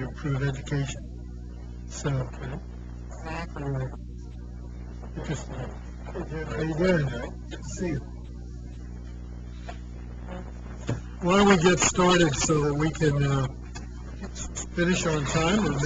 to improve education. So, Exactly. interesting. Hey, Jim, how you doing? Good to see you. Why don't we get started so that we can finish on time?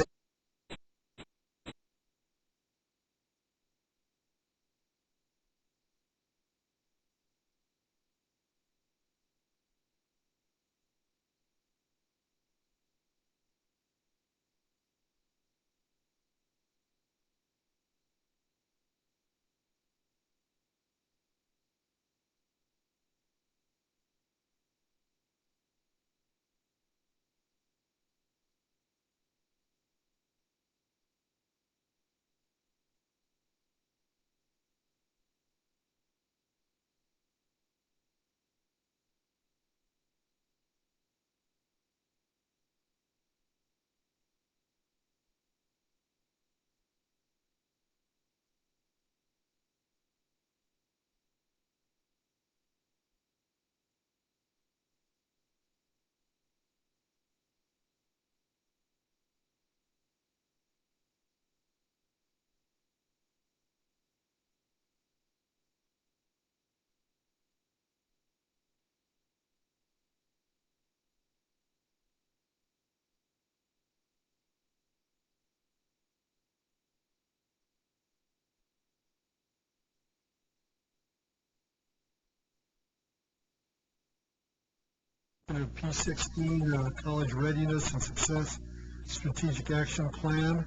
Or P-16 College Readiness and Success Strategic Action Plan.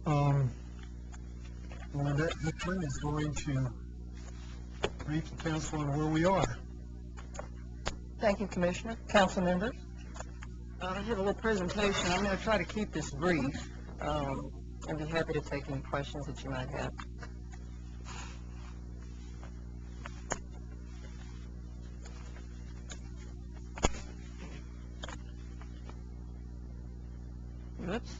And that plan is going to brief the council on where we are. Thank you, Commissioner. Council members. I have a little presentation. I'm going to try to keep this brief. I'd be happy to take any questions that you might have. Oops.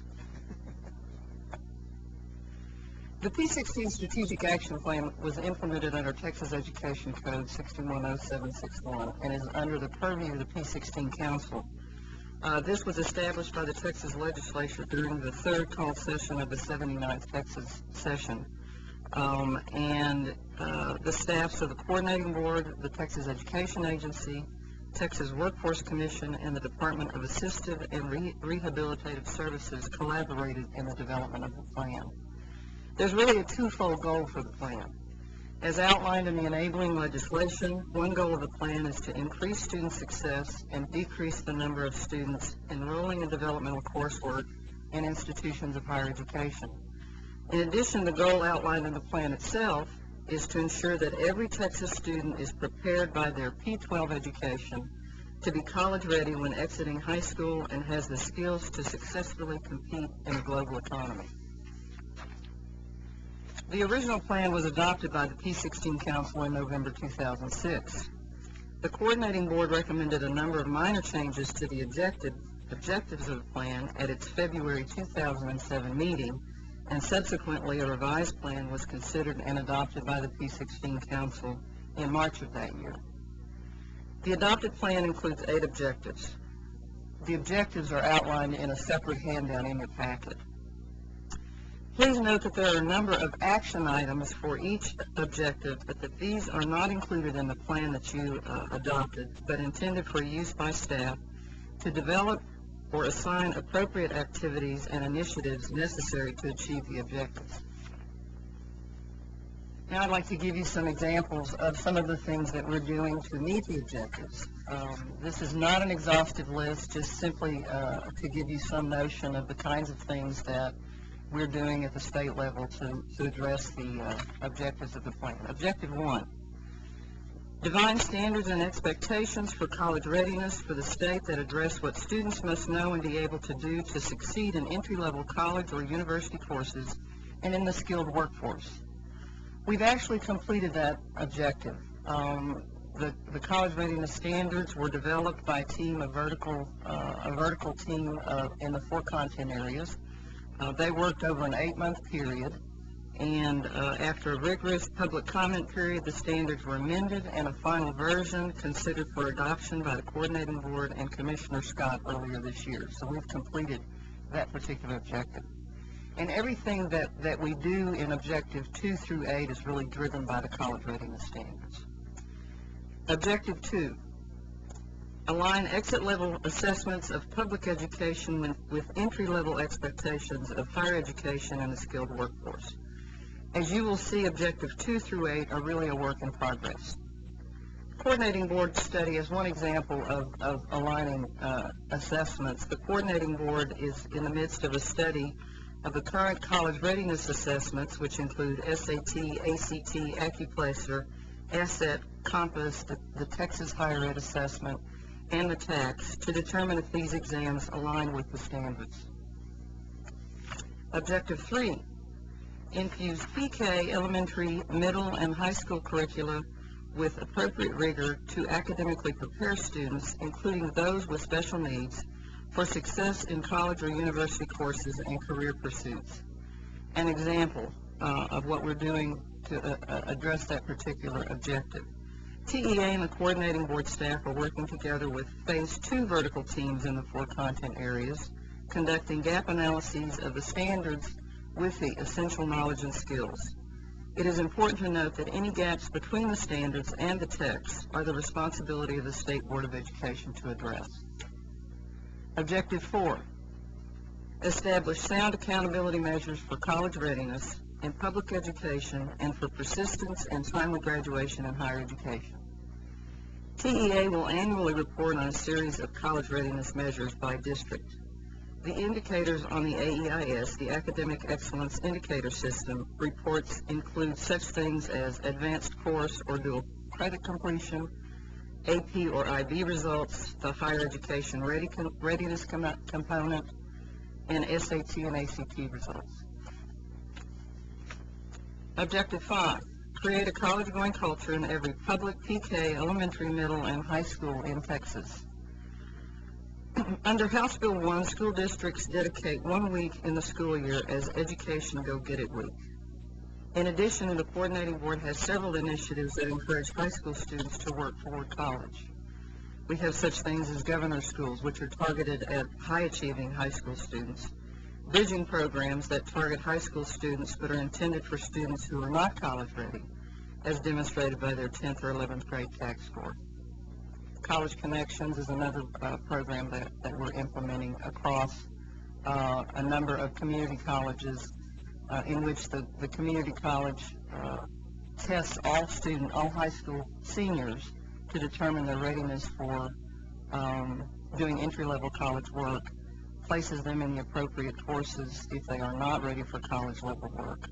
The P-16 Strategic Action Plan was implemented under Texas Education Code 610761 and is under the purview of the P-16 Council. This was established by the Texas Legislature during the third call session of the 79th Texas session. The staffs of the Coordinating Board, the Texas Education Agency, Texas Workforce Commission, and the Department of Assistive and Rehabilitative Services collaborated in the development of the plan. There's really a twofold goal for the plan. As outlined in the enabling legislation, one goal of the plan is to increase student success and decrease the number of students enrolling in developmental coursework in institutions of higher education. In addition, the goal outlined in the plan itself is to ensure that every Texas student is prepared by their P-12 education to be college ready when exiting high school and has the skills to successfully compete in the global economy. The original plan was adopted by the P-16 Council in November 2006. The Coordinating Board recommended a number of minor changes to the objectives of the plan at its February 2007 meeting, and subsequently a revised plan was considered and adopted by the P-16 Council in March of that year. The adopted plan includes 8 objectives. The objectives are outlined in a separate handout in your packet. Please note that there are a number of action items for each objective, but that these are not included in the plan that you adopted, but intended for use by staff to develop or assign appropriate activities and initiatives necessary to achieve the objectives. Now I'd like to give you some examples of some of the things that we're doing to meet the objectives. This is not an exhaustive list, just simply to give you some notion of the kinds of things that we're doing at the state level to address the objectives of the plan. Objective 1, define standards and expectations for college readiness for the state that address what students must know and be able to do to succeed in entry-level college or university courses and in the skilled workforce. We've actually completed that objective. The college readiness standards were developed by a team, a vertical team in the 4 content areas. They worked over an 8-month period, and after a rigorous public comment period, the standards were amended and a final version considered for adoption by the Coordinating Board and Commissioner Scott earlier this year. So we've completed that particular objective. And everything that we do in Objective 2 through 8 is really driven by the college readiness standards. Objective 2, align exit-level assessments of public education with entry-level expectations of higher education and the skilled workforce. As you will see, Objective 2 through 8 are really a work in progress. Coordinating board study is one example of aligning assessments. The coordinating board is in the midst of a study of the current college readiness assessments, which include SAT, ACT, Accuplacer, ASSET, Compass, the Texas Higher Ed Assessment, and the TAX, to determine if these exams align with the standards. Objective 3, infuse PK, elementary, middle, and high school curricula with appropriate rigor to academically prepare students, including those with special needs, for success in college or university courses and career pursuits. An example of what we're doing to address that particular objective. TEA and the coordinating board staff are working together with Phase 2 vertical teams in the 4 content areas, conducting gap analyses of the standards with the essential knowledge and skills. It is important to note that any gaps between the standards and the text are the responsibility of the State Board of Education to address. Objective 4, establish sound accountability measures for college readiness in public education and for persistence and timely graduation in higher education. TEA will annually report on a series of college readiness measures by district. The indicators on the AEIS, the Academic Excellence Indicator System, reports include such things as advanced course or dual credit completion, AP or IB results, the higher education readiness component, and SAT and ACT results. Objective 5, create a college-going culture in every public, PK, elementary, middle, and high school in Texas. Under House Bill 1, school districts dedicate 1 week in the school year as Education Go Get It Week. In addition, the coordinating board has several initiatives that encourage high school students to work toward college. We have such things as governor schools, which are targeted at high-achieving high school students, bridging programs that target high school students but are intended for students who are not college ready, as demonstrated by their 10th or 11th grade tax score. College Connections is another program that we're implementing across a number of community colleges, in which the community college tests all high school seniors to determine their readiness for doing entry-level college work, places them in the appropriate courses if they are not ready for college-level work.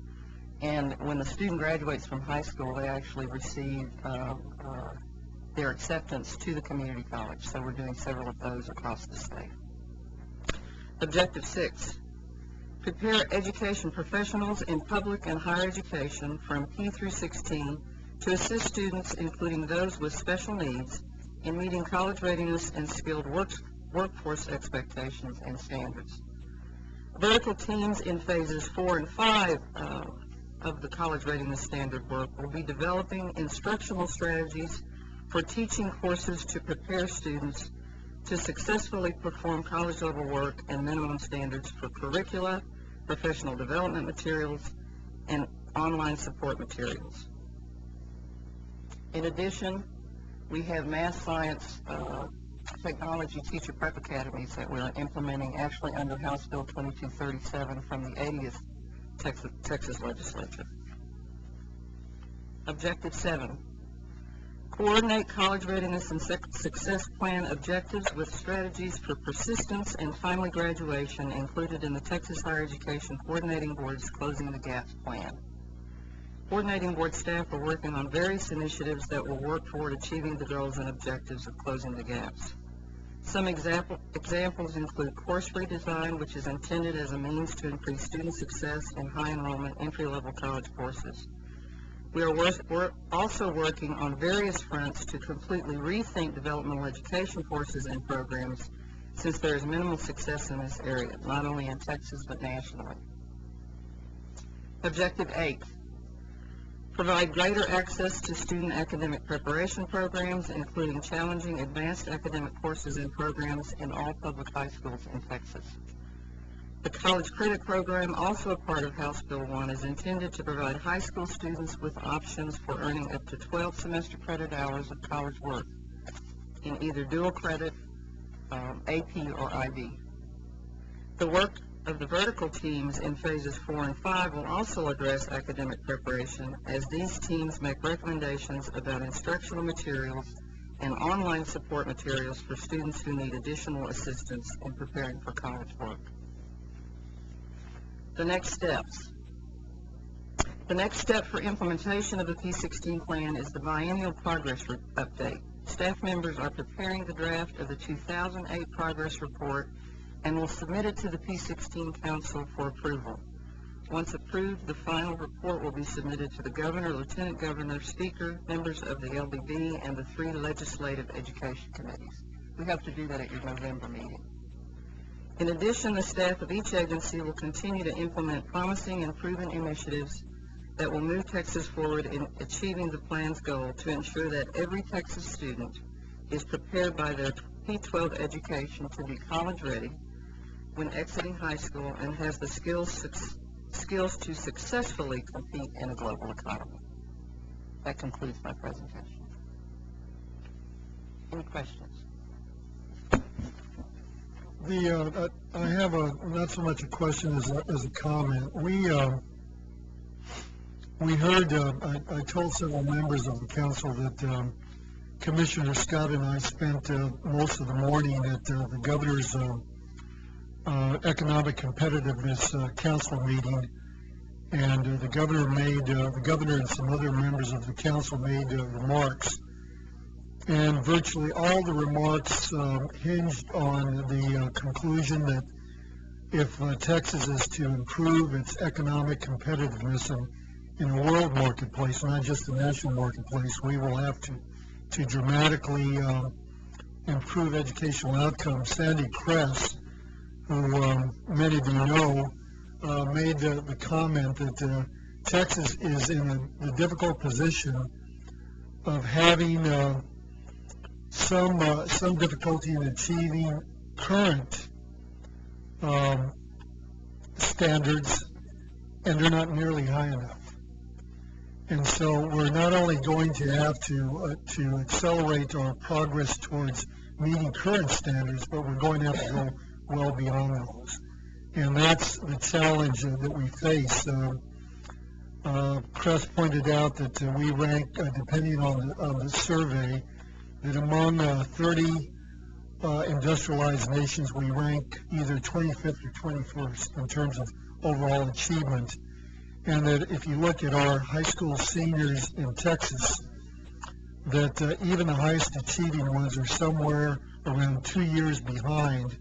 And when the student graduates from high school, they actually receive their acceptance to the community college. So we're doing several of those across the state. Objective 6, prepare education professionals in public and higher education from P through 16 to assist students, including those with special needs, in meeting college readiness and skilled workforce expectations and standards. Vertical teams in phases 4 and 5 of the college readiness standard work will be developing instructional strategies for teaching courses to prepare students to successfully perform college-level work and minimum standards for curricula, professional development materials, and online support materials. In addition, we have math science technology teacher prep academies that we're implementing actually under House Bill 2237 from the 80th Texas legislature. Objective 7, coordinate college readiness and success plan objectives with strategies for persistence and timely graduation included in the Texas Higher Education Coordinating Board's Closing the Gaps plan. Coordinating board staff are working on various initiatives that will work toward achieving the goals and objectives of closing the gaps. Some examples include course redesign, which is intended as a means to increase student success in high enrollment entry-level college courses. We're also working on various fronts to completely rethink developmental education courses and programs, since there is minimal success in this area, not only in Texas but nationally. Objective 8, provide greater access to student academic preparation programs, including challenging advanced academic courses and programs in all public high schools in Texas. The College Credit Program, also a part of House Bill 1, is intended to provide high school students with options for earning up to 12 semester credit hours of college work in either dual credit, AP, or IB. The work of the vertical teams in phases 4 and 5 will also address academic preparation, as these teams make recommendations about instructional materials and online support materials for students who need additional assistance in preparing for college work. The next steps. The next step for implementation of the P-16 plan is the biennial progress update. Staff members are preparing the draft of the 2008 progress report and will submit it to the P-16 Council for approval. Once approved, the final report will be submitted to the Governor, Lieutenant Governor, Speaker, members of the LDB, and the 3 legislative education committees. We hope to do that at your November meeting. In addition, the staff of each agency will continue to implement promising and proven initiatives that will move Texas forward in achieving the plan's goal to ensure that every Texas student is prepared by their P-12 education to be college ready when exiting high school and has the skills to successfully compete in a global economy. That concludes my presentation. Any questions? I have not so much a question as a comment. We heard, I told several members of the council that Commissioner Scott and I spent most of the morning at the governor's economic competitiveness council meeting, and the governor and some other members of the council made remarks. And virtually all the remarks hinged on the conclusion that if Texas is to improve its economic competitiveness in a world marketplace, not just a national marketplace, we will have to dramatically improve educational outcomes. Sandy Kress, who many of you know, made the comment that Texas is in the difficult position of having some difficulty in achieving current standards, and they're not nearly high enough. And so we're not only going to have to accelerate our progress towards meeting current standards, but we're going to have to go well beyond those. And that's the challenge that we face. Kress pointed out that we rank, depending on the survey, that among 30 industrialized nations, we rank either 25th or 21st in terms of overall achievement. And that if you look at our high school seniors in Texas, that even the highest achieving ones are somewhere around 2 years behind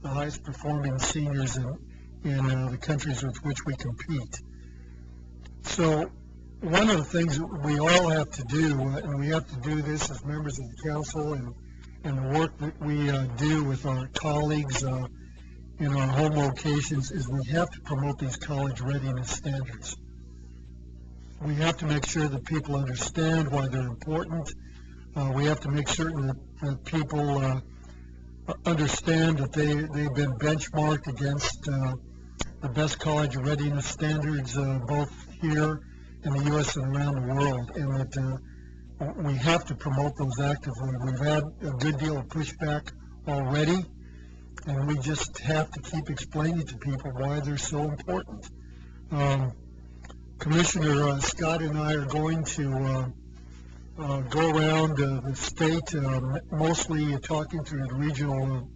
the highest performing seniors in the countries with which we compete. So one of the things that we all have to do, and we have to do this as members of the council and the work that we do with our colleagues in our home locations, is we have to promote these college readiness standards. We have to make sure that people understand why they're important. We have to make certain that people understand that they've been benchmarked against the best college readiness standards both here in the U.S. and around the world, and that we have to promote those actively. We've had a good deal of pushback already, and we just have to keep explaining to people why they're so important. Commissioner Scott and I are going to go around the state, mostly talking to the regional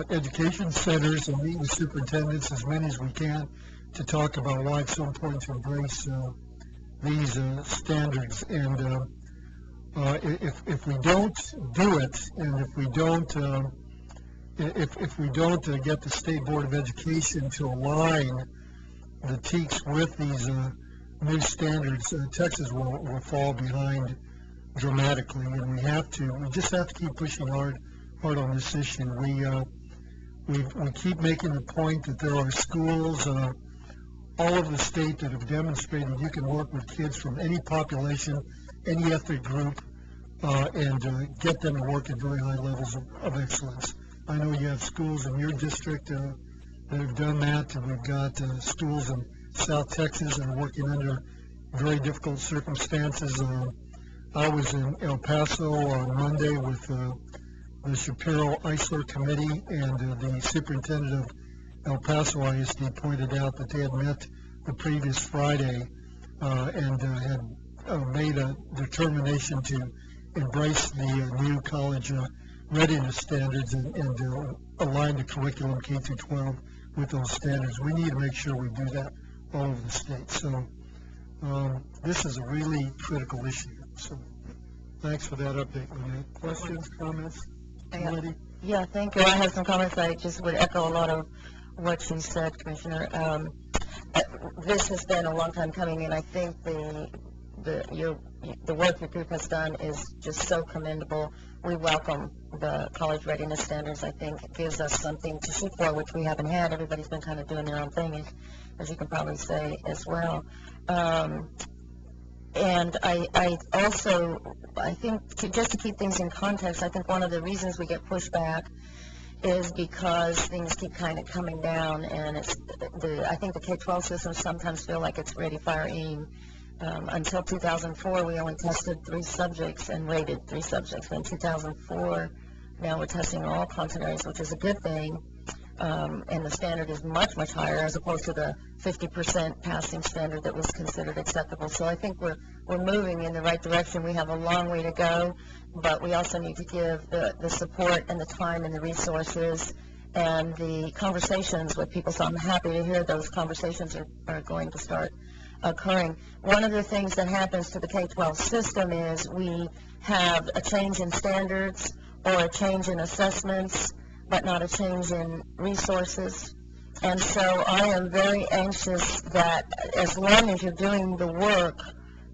education centers and meet with superintendents, as many as we can, to talk about why it's so important to embrace these standards. And if we don't do it, and if we don't get the State Board of Education to align the TEKS with these new standards, Texas will fall behind dramatically, and we just have to keep pushing hard on this issue. We keep making the point that there are schools all over the state that have demonstrated you can work with kids from any population, any ethnic group, and get them to work at very high levels of excellence. I know you have schools in your district that have done that, and we've got schools in South Texas that are working under very difficult circumstances. I was in El Paso on Monday with the Shapiro Eisler Committee, and the superintendent of El Paso ISD pointed out that they had met the previous Friday and had made a determination to embrace the new college readiness standards and align the curriculum K through 12 with those standards. We need to make sure we do that all over the state. So this is a really critical issue. So thanks for that update, Lynette. Questions, comments? Lady? Yeah, thank you. I have some comments. I just would echo a lot of what you said, Commissioner. This has been a long time coming, and I think the work your group has done is just so commendable. We welcome the college readiness standards. I think it gives us something to shoot for, which we haven't had. Everybody's been kind of doing their own thing, as you can probably say as well. And I also, I think, just to keep things in context, I think one of the reasons we get pushback is because things keep kind of coming down, and I think the K-12 systems sometimes feel like it's ready, fire, aim. Until 2004, we only tested 3 subjects and rated 3 subjects. In 2004, now we're testing all content areas, which is a good thing. And the standard is much, much higher as opposed to the 50% passing standard that was considered acceptable. So I think we're moving in the right direction. We have a long way to go, but we also need to give the support and the time and the resources and the conversations with people. So I'm happy to hear those conversations are going to start occurring. One of the things that happens to the K-12 system is we have a change in standards or a change in assessments, but not a change in resources. And so I am very anxious that as long as you're doing the work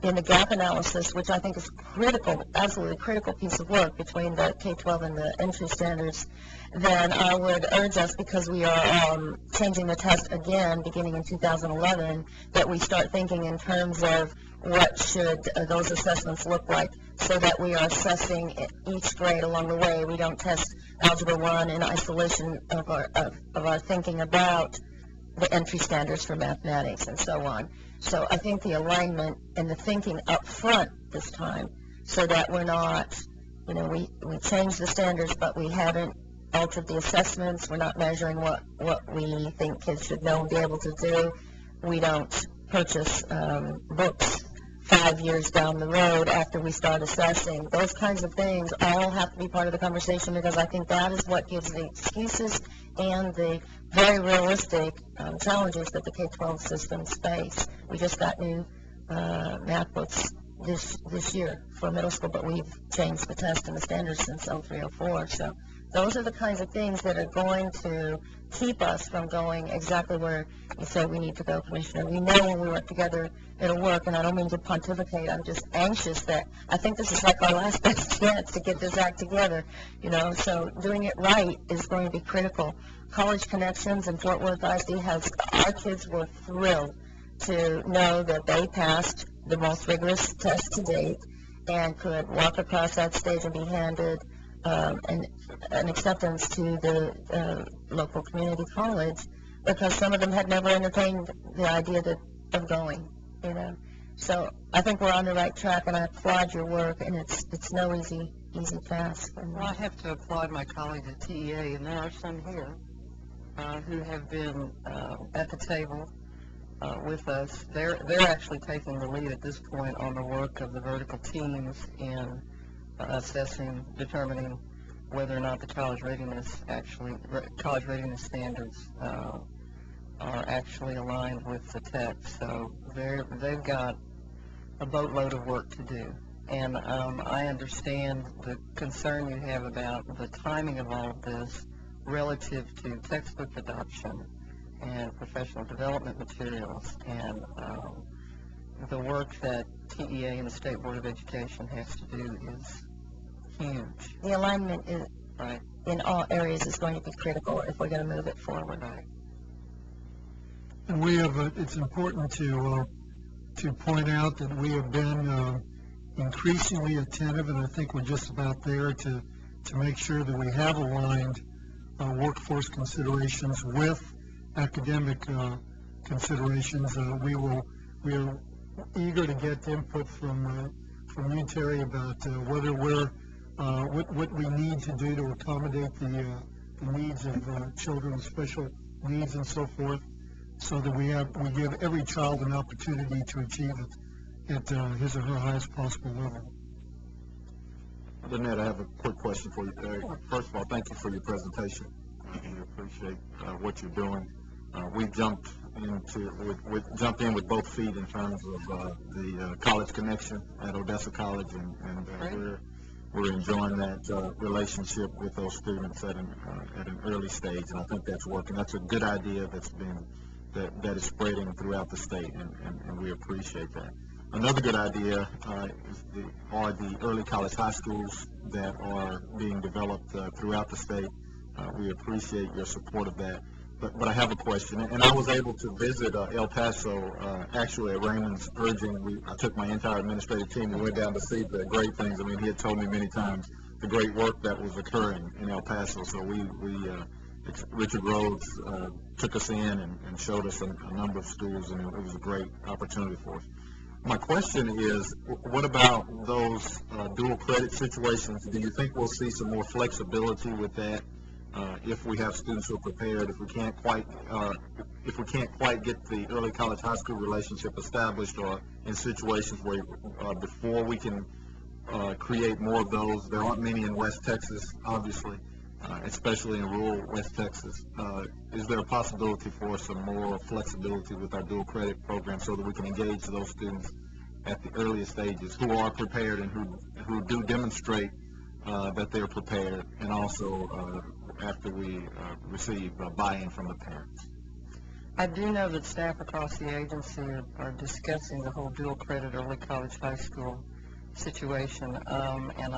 in the gap analysis, which I think is critical, absolutely critical piece of work between the K-12 and the entry standards, then I would urge us, because we are changing the test again beginning in 2011, that we start thinking in terms of what should those assessments look like, so that we are assessing each grade along the way. We don't test Algebra 1 in isolation of our thinking about the entry standards for mathematics and so on. So I think the alignment and the thinking up front this time, so that we're not, we changed the standards, but we haven't altered the assessments. We're not measuring what we think kids should know and be able to do. We don't purchase books 5 years down the road after we start assessing. Those kinds of things all have to be part of the conversation, because I think that is what gives the excuses and the very realistic challenges that the K-12 systems face. We just got new math books this year for middle school, but we've changed the test and the standards since 0304. So those are the kinds of things that are going to keep us from going exactly where you say we need to go, Commissioner. We know when we work together it'll work, and I don't mean to pontificate. I'm just anxious that I think this is like our last best chance to get this act together, so doing it right is going to be critical. College Connections in Fort Worth ISD our kids were thrilled to know that they passed the most rigorous test to date and could walk across that stage and be handed an acceptance to the local community college, because some of them had never entertained the idea of going, So I think we're on the right track, and I applaud your work, and it's no easy task. Well, I have to applaud my colleagues at TEA, and there are some here who have been at the table with us. They're actually taking the lead at this point on the work of the vertical teams in determining whether or not the college readiness standards are actually aligned with the text. So they've got a boatload of work to do. And I understand the concern you have about the timing of all of this relative to textbook adoption and professional development materials, and the work that TEA and the State Board of Education has to do is huge. The alignment in all areas is going to be critical if we're going to move it forward. Right. And we have it's important to point out that we have been increasingly attentive, and I think we're just about there to make sure that we have aligned workforce considerations with academic considerations. We are eager to get input from you, Terry, about whether what we need to do to accommodate the needs of children with special needs and so forth, so that we give every child an opportunity to achieve it at his or her highest possible level. Lynette, I have a quick question for you, Terry. First of all, thank you for your presentation. We appreciate what you're doing. We jumped in with both feet in terms of the college connection at Odessa College, and we're enjoying that relationship with those students at an early stage, and I think that's working. That's a good idea that is spreading throughout the state, and we appreciate that. Another good idea are the early college high schools that are being developed throughout the state. We appreciate your support of that. But I have a question, and I was able to visit El Paso, actually at Raymond's urging. I took my entire administrative team and went down to see the great things. I mean, he had told me many times the great work that was occurring in El Paso. So Richard Rhodes took us in and showed us a number of schools, and it was a great opportunity for us. My question is, what about those dual credit situations? Do you think we'll see some more flexibility with that? If we have students who are prepared, if we can't quite get the early college high school relationship established, or in situations where before we can create more of those, there aren't many in West Texas, obviously, especially in rural West Texas. Is there a possibility for some more flexibility with our dual credit program so that we can engage those students at the earliest stages who are prepared and who do demonstrate that they're prepared, and also after we receive buy-in from the parents? I do know that staff across the agency are discussing the whole dual credit early college high school situation, and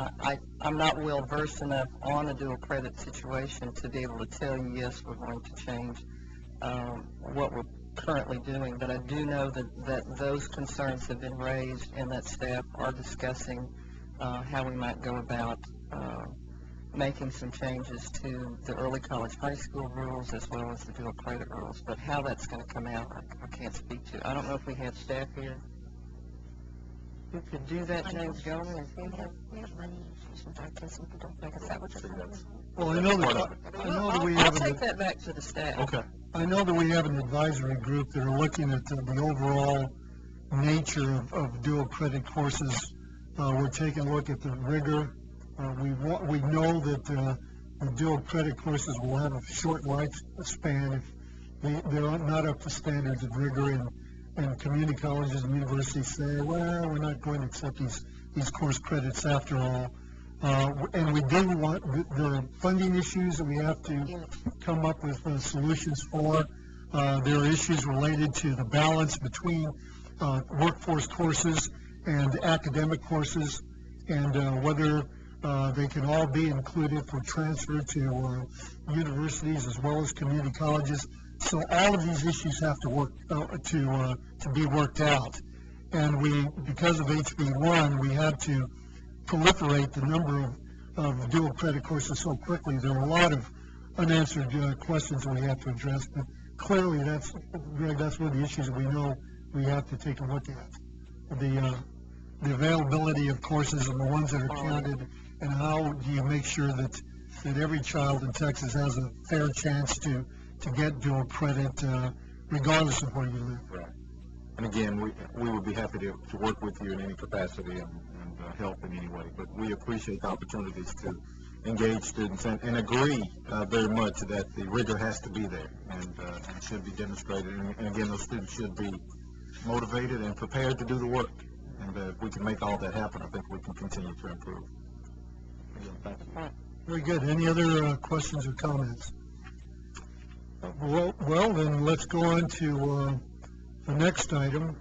I'm not well versed enough on the dual credit situation to be able to tell you, yes, we're going to change what we're currently doing, but I do know that those concerns have been raised and that staff are discussing how we might go about making some changes to the early college high school rules as well as the dual credit rules. But how that's going to come out, I can't speak to. I don't know if we have staff here who could do that, James Goldman. We have money issues with our kids who don't think it's that much of a Well, I know that we I'll have take that back to the staff. Okay. I know that we have an advisory group that are looking at the overall nature of dual credit courses. We're taking a look at the rigor. We know that the dual credit courses will have a short lifespan if they're not up to standards of rigor, and community colleges and universities say, well, we're not going to accept these course credits after all. And we do want, there are funding issues that we have to come up with solutions for. There are issues related to the balance between workforce courses and academic courses, and whether they can all be included for transfer to universities as well as community colleges. So all of these issues have to work to be worked out. And because of HB1, we had to proliferate the number of dual credit courses so quickly. There are a lot of unanswered questions that we have to address, but clearly Greg, that's one of the issues that we know we have to take a look at. The availability of courses and the ones that are counted, and how do you make sure that every child in Texas has a fair chance to get dual credit regardless of where you live. Right. And again, we would be happy to work with you in any capacity and help in any way. But we appreciate the opportunities to engage students and agree very much that the rigor has to be there and should be demonstrated. And again, those students should be motivated and prepared to do the work. And if we can make all that happen, I think we can continue to improve. Again, thank you. Very good. Any other questions or comments? Well, then let's go on to the next item,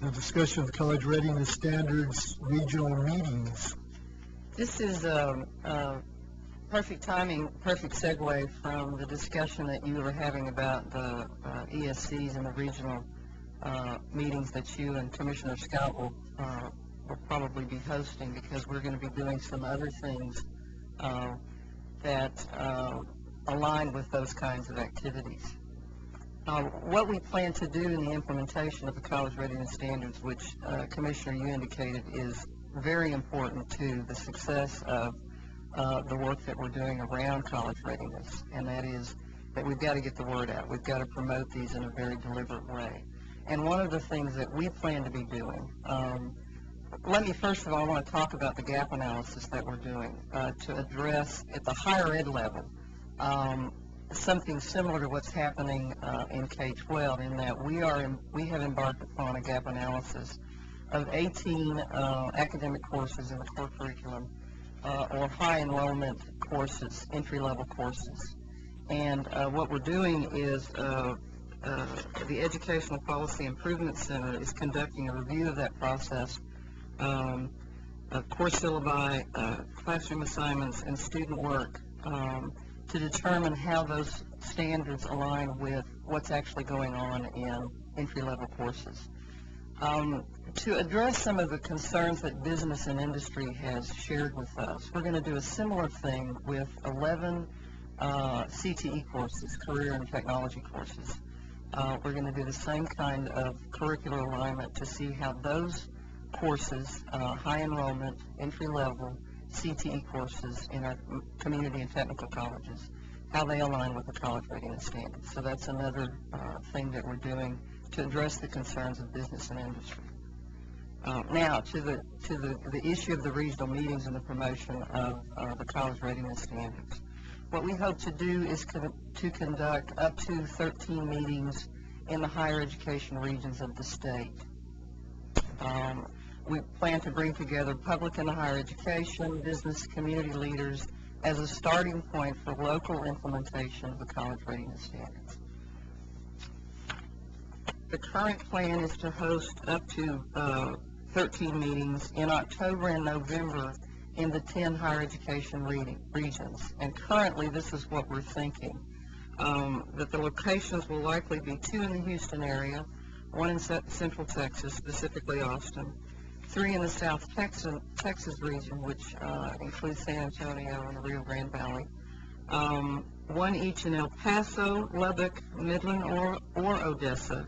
the discussion of college readiness standards regional meetings. This is perfect timing, perfect segue from the discussion that you were having about the ESCs and the regional meetings that you and Commissioner Scott will probably be hosting, because we're going to be doing some other things that aligned with those kinds of activities. What we plan to do in the implementation of the college readiness standards, which Commissioner, you indicated is very important to the success of the work that we're doing around college readiness, and that is that we've got to get the word out. We've got to promote these in a very deliberate way. And one of the things that we plan to be doing, let me first of all, I want to talk about the gap analysis that we're doing to address at the higher ed level something similar to what's happening in K-12, in that we have embarked upon a gap analysis of 18 academic courses in the core curriculum or high enrollment courses, entry-level courses. And what we're doing is the Educational Policy Improvement Center is conducting a review of that process, course syllabi, classroom assignments, and student work to determine how those standards align with what's actually going on in entry-level courses. To address some of the concerns that business and industry has shared with us, we're going to do a similar thing with 11 CTE courses, career and technology courses. We're going to do the same kind of curricular alignment to see how those courses, high enrollment, entry-level, CTE courses in our community and technical colleges, how they align with the college readiness standards. So that's another thing that we're doing to address the concerns of business and industry. Now, to the issue of the regional meetings and the promotion of the college readiness standards. What we hope to do is to conduct up to 13 meetings in the higher education regions of the state. We plan to bring together public and higher education, business, community leaders as a starting point for local implementation of the college readiness standards. The current plan is to host up to 13 meetings in October and November in the 10 higher education regions. And currently, this is what we're thinking, that the locations will likely be 2 in the Houston area, 1 in Central Texas, specifically Austin, 3 in the South Texas region, which includes San Antonio and the Rio Grande Valley, 1 each in El Paso, Lubbock, Midland, or Odessa,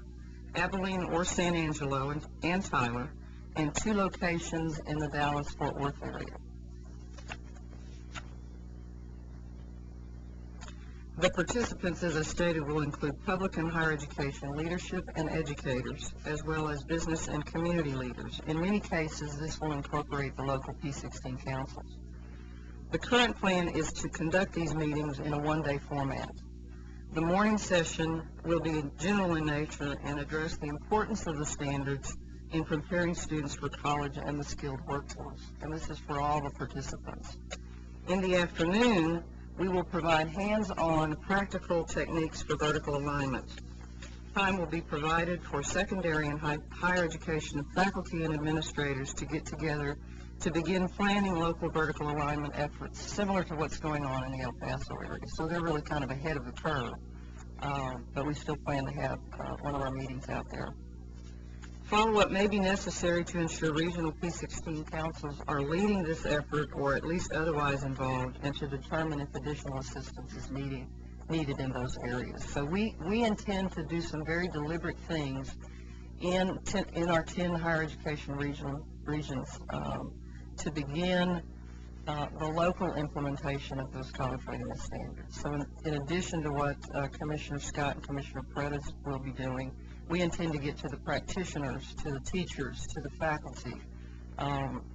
Abilene or San Angelo and Tyler, and 2 locations in the Dallas-Fort Worth area. The participants, as I stated, will include public and higher education leadership and educators, as well as business and community leaders. In many cases, this will incorporate the local P-16 councils. The current plan is to conduct these meetings in a one-day format. The morning session will be general in nature and address the importance of the standards in preparing students for college and the skilled workforce, and this is for all the participants. In the afternoon, we will provide hands-on practical techniques for vertical alignment. Time will be provided for secondary and higher education faculty and administrators to get together to begin planning local vertical alignment efforts, similar to what's going on in the El Paso area. So they're really kind of ahead of the curve, but we still plan to have one of our meetings out there. Follow-up may be necessary to ensure regional P-16 councils are leading this effort or at least otherwise involved, and to determine if additional assistance is needed in those areas. So we intend to do some very deliberate things in our 10 higher education regions to begin the local implementation of those college readiness standards. So in addition to what Commissioner Scott and Commissioner Predis will be doing, we intend to get to the practitioners, to the teachers, to the faculty,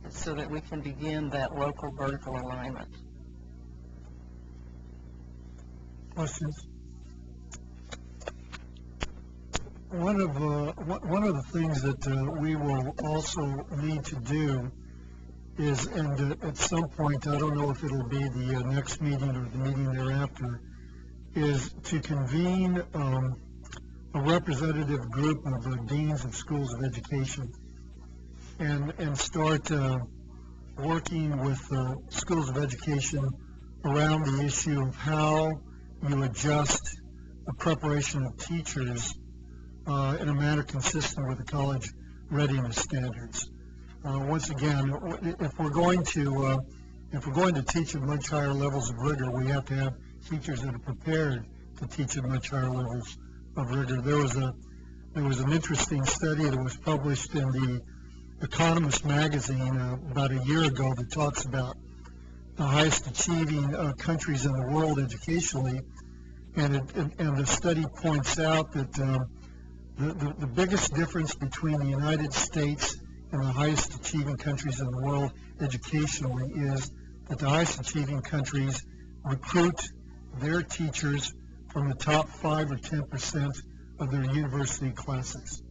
so that we can begin that local vertical alignment. Questions? One of the things that we will also need to do is, and at some point, I don't know if it'll be the next meeting or the meeting thereafter, is to convene a representative group of deans of schools of education and start working with schools of education around the issue of how you adjust the preparation of teachers in a manner consistent with the college readiness standards. Once again, if we're going to teach at much higher levels of rigor, we have to have teachers that are prepared to teach at much higher levels of rigor. There was an interesting study that was published in the Economist magazine about a year ago that talks about the highest achieving countries in the world educationally, and the study points out that the biggest difference between the United States and the highest achieving countries in the world educationally is that the highest achieving countries recruit their teachers from the top 5 or 10% of their university classes.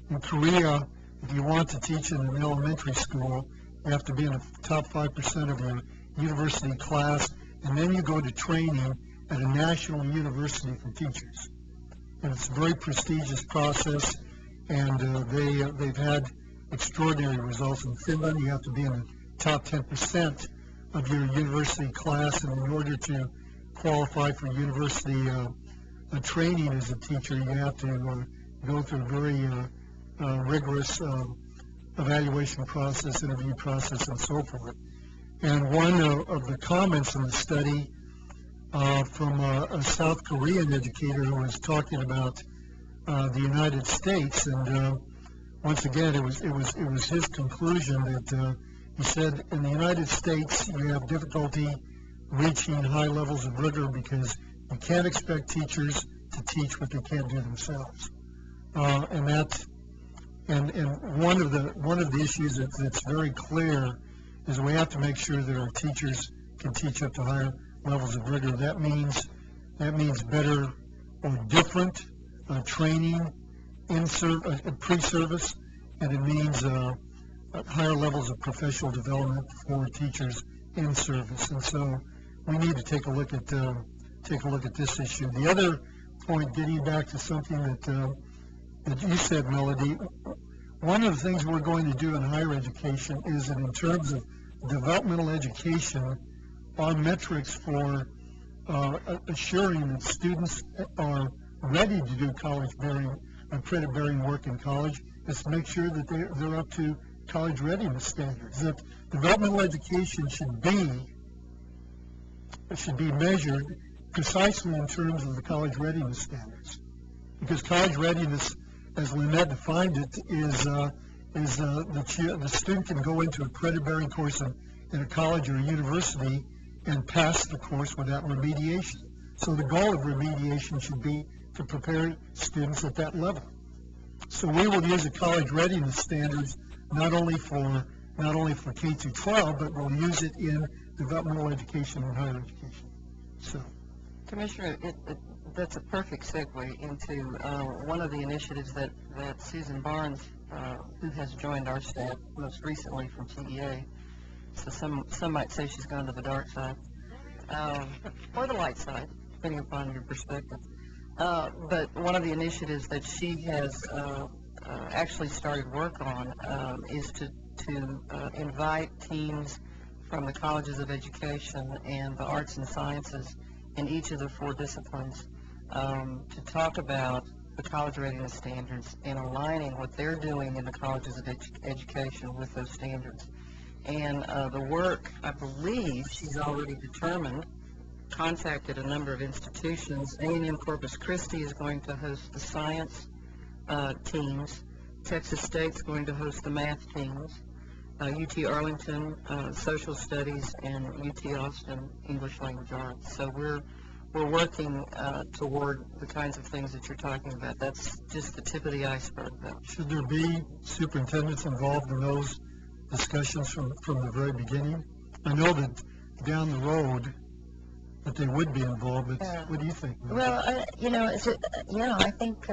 In Korea, if you want to teach in an elementary school, you have to be in the top 5% of your university class, and then you go to training at a national university for teachers. And it's a very prestigious process, and they've had extraordinary results. In Finland, you have to be in the top 10% of your university class, and in order to qualify for university training as a teacher, you have to go through a very rigorous evaluation process, interview process, and so forth. And one of the comments in the study from a South Korean educator who was talking about the United States, and once again, it was his conclusion that he said in the United States you have difficulty reaching high levels of rigor because you can't expect teachers to teach what they can't do themselves, and one of the issues that's very clear is we have to make sure that our teachers can teach up to higher levels of rigor. That means better or different training in pre-service, and it means higher levels of professional development for teachers in service. And so we need to take a look at this issue. The other point, getting back to something that you said, Melody, one of the things we're going to do in higher education is that in terms of developmental education, our metrics for assuring that students are ready to do college-bearing and credit-bearing work in college is to make sure that they're up to college readiness standards. That developmental education should be measured precisely in terms of the college readiness standards, because college readiness, as Lynette defined it, is the student can go into a credit-bearing course in a college or a university and pass the course without remediation. So the goal of remediation should be to prepare students at that level. So we will use the college readiness standards not only for K through 12, but we'll use it in developmental education and higher education. So, Commissioner, that's a perfect segue into one of the initiatives that Susan Barnes, who has joined our staff most recently from TEA, so some might say she's gone to the dark side, or the light side, depending upon your perspective. But one of the initiatives that she has actually started work on is to invite teams from the colleges of education and the arts and sciences in each of the 4 disciplines to talk about the college readiness standards and aligning what they're doing in the colleges of education with those standards. And the work, I believe she's already determined, contacted a number of institutions. A&M Corpus Christi is going to host the science teams. Texas State's going to host the math teams. UT Arlington, social studies, and UT Austin, English language arts. So we're working toward the kinds of things that you're talking about. That's just the tip of the iceberg, though. Should there be superintendents involved in those discussions from the very beginning? I know that down the road that they would be involved, but what do you think? Well, I think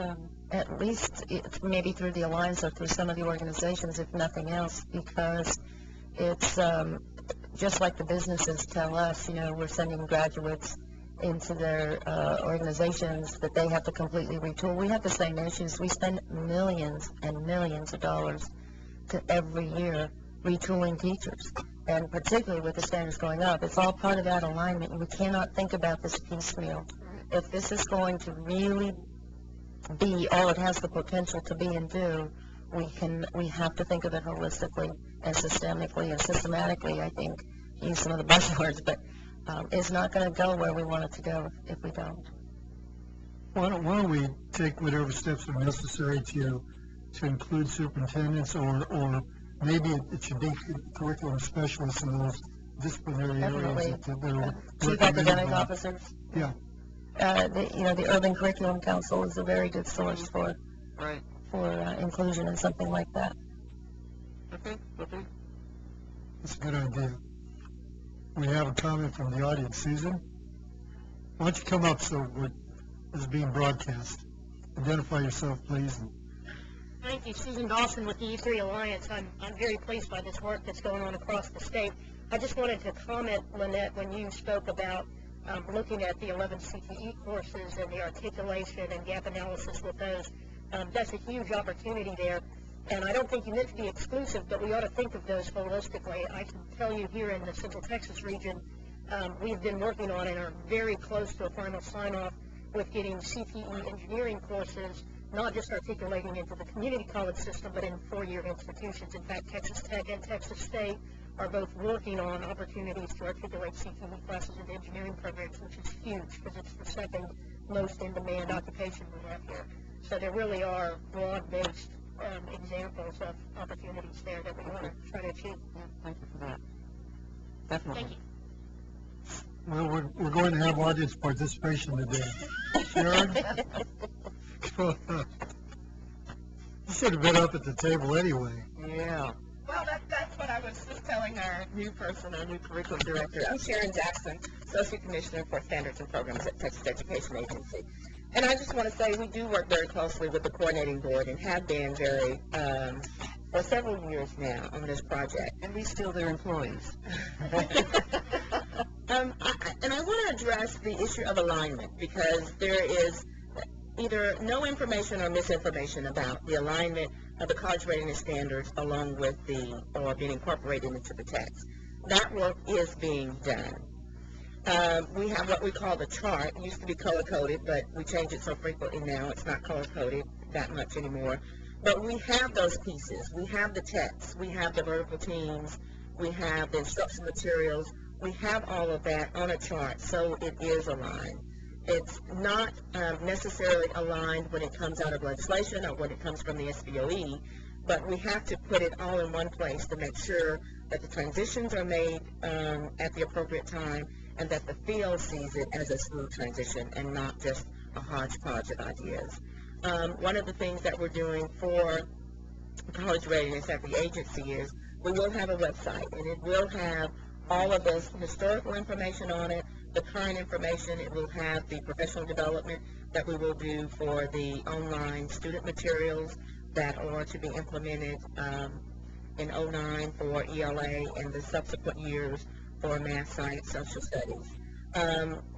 at least maybe through the Alliance or through some of the organizations, if nothing else, because it's just like the businesses tell us, we're sending graduates into their organizations that they have to completely retool. We have the same issues. We spend millions and millions of dollars every year retooling teachers, and particularly with the standards going up. It's all part of that alignment. We cannot think about this piecemeal. If this is going to really be all it has the potential to be and do, we have to think of it holistically and systemically and systematically, I think, use some of the buzzwords, but is not going to go where we want it to go if we don't. Why don't we take whatever steps are necessary to include superintendents, or maybe it should be curriculum specialists in those disciplinary Definitely. areas that they're Chief academic officers. Yeah. The Urban Curriculum Council is a very good source for Right. inclusion in something like that. Okay. That's a good idea. We have a comment from the audience. Susan, why don't you come up so this is being broadcast. Identify yourself, please. Thank you. Susan Dawson with the E3 Alliance. I'm very pleased by this work that's going on across the state. I just wanted to comment, Lynette, when you spoke about looking at the 11 CTE courses and the articulation and gap analysis with those. That's a huge opportunity there. And I don't think you meant to be exclusive, but we ought to think of those holistically. I can tell you here in the Central Texas region, we've been working on and are very close to a final sign-off with getting CTE engineering courses, not just articulating into the community college system, but in four-year institutions. In fact, Texas Tech and Texas State are both working on opportunities to articulate CTE classes into engineering programs, which is huge because it's the second most in-demand occupation we have here. So there really are broad-based examples of opportunities there that we want to try to achieve. Yeah, thank you for that. Definitely. Thank you. Well, we're going to have audience participation today. Sharon? You should have been up at the table anyway. Yeah. Well, that's what I was just telling our new person, our new curriculum director. I'm Sharon Jackson, Associate Commissioner for Standards and Programs at Texas Education Agency. And I just want to say we do work very closely with the coordinating board and have been for several years now on this project. And we still their employees. And I want to address the issue of alignment because there is either no information or misinformation about the alignment of the college readiness standards along with or being incorporated into the text. That work is being done. We have what we call the chart. It used to be color-coded, but we change it so frequently now it's not color-coded that much anymore. But we have those pieces. We have the text. We have the vertical teams. We have the instructional materials. We have all of that on a chart, so it is aligned. It's not necessarily aligned when it comes out of legislation or when it comes from the SBOE, but we have to put it all in one place to make sure that the transitions are made at the appropriate time and that the field sees it as a smooth transition and not just a hodgepodge of ideas. One of the things that we're doing for college readiness at the agency is we will have a website, and it will have all of this historical information on it, the current information. It will have the professional development that we will do for the online student materials that are to be implemented in 09 for ELA and the subsequent years for math, science, social studies.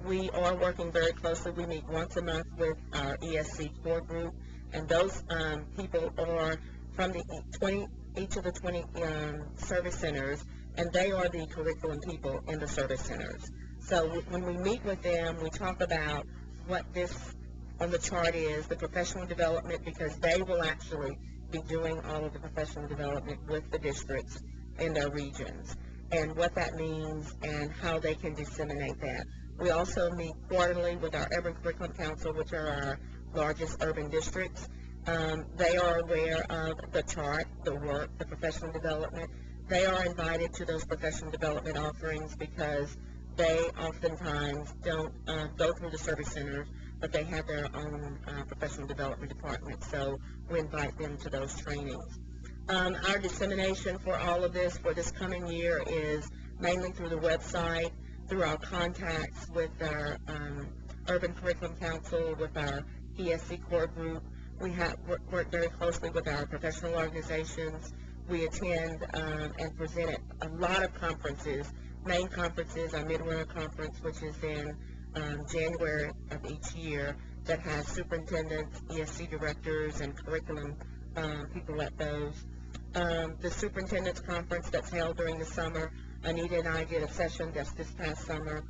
We are working very closely. We meet once a month with our ESC core group, and those people are from each of the 20 service centers, and they are the curriculum people in the service centers. So when we meet with them, we talk about what this on the chart is, the professional development, because they will actually be doing all of the professional development with the districts in their regions, and what that means and how they can disseminate that. We also meet quarterly with our Urban Curriculum Council, which are our largest urban districts. They are aware of the chart, the work, the professional development. They are invited to those professional development offerings because they oftentimes don't go through the service centers, but they have their own professional development department, so we invite them to those trainings. Our dissemination for all of this for this coming year is mainly through the website, through our contacts with our Urban Curriculum Council, with our ESC core group. We have worked very closely with our professional organizations. We attend and present at a lot of conferences, main conferences, our Midwinter Conference, which is in January of each year, that has superintendents, ESC directors, and curriculum people at those. The Superintendent's Conference that's held during the summer, Anita and I did a session just this past summer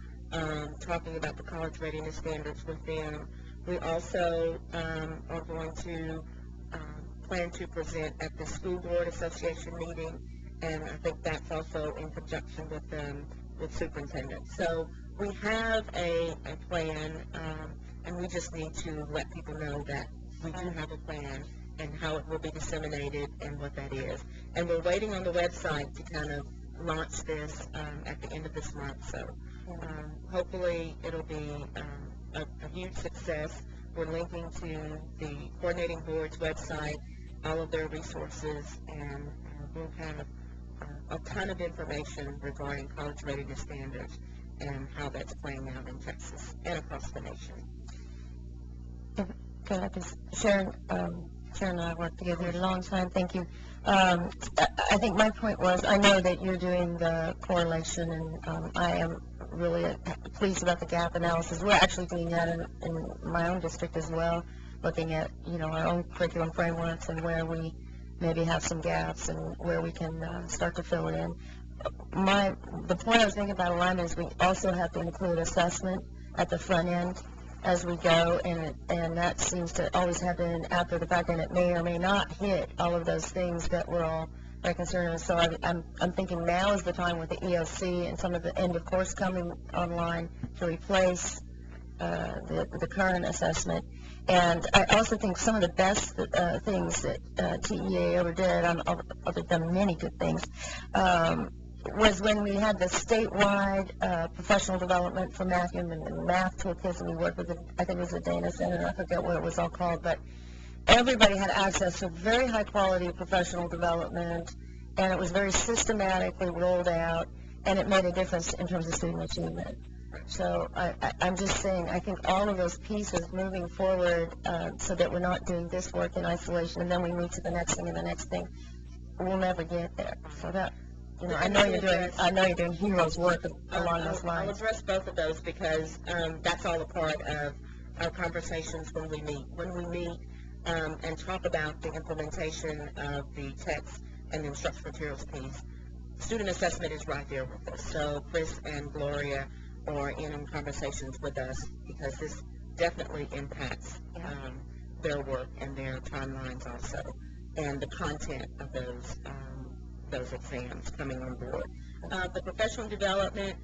talking about the college readiness standards with them. We also are going to plan to present at the School Board Association meeting, and I think that's also in conjunction with with superintendents. So we have a plan, and we just need to let people know that we do have a plan and how it will be disseminated and what that is. And we're waiting on the website to kind of launch this at the end of this month. So hopefully it'll be a huge success. We're linking to the coordinating board's website, all of their resources, and we'll have a ton of information regarding college readiness standards and how that's playing out in Texas and across the nation. Can I just, Sharon and I worked together a long time, thank you. I think my point was, I know that you're doing the correlation, and I am really pleased about the gap analysis. We're actually doing that in my own district as well, looking at, our own curriculum frameworks and where we maybe have some gaps and where we can start to fill it in. The point I was thinking about alignment is we also have to include assessment at the front end as we go, and that seems to always happen after the fact, and it may or may not hit all of those things that we're all very concerned with. So I'm thinking now is the time with the EOC and some of the end of course coming online to replace the current assessment. And I also think some of the best things that TEA ever did, other than many good things, was when we had the statewide professional development for math and math toolkits, and we worked with, I think it was the Dana Center, I forget what it was all called, but everybody had access to very high quality professional development, and it was very systematically rolled out, and it made a difference in terms of student achievement. So I'm just saying, I think all of those pieces moving forward, so that we're not doing this work in isolation, and then we move to the next thing and the next thing, we'll never get there. So that, I know you're doing heroes work along those lines. I'll address both of those because that's all a part of our conversations when we meet. When we meet and talk about the implementation of the text and the instructional materials piece, student assessment is right there with us. So Chris and Gloria are in conversations with us because this definitely impacts their work and their timelines also, and the content of those exams coming on board. The professional development,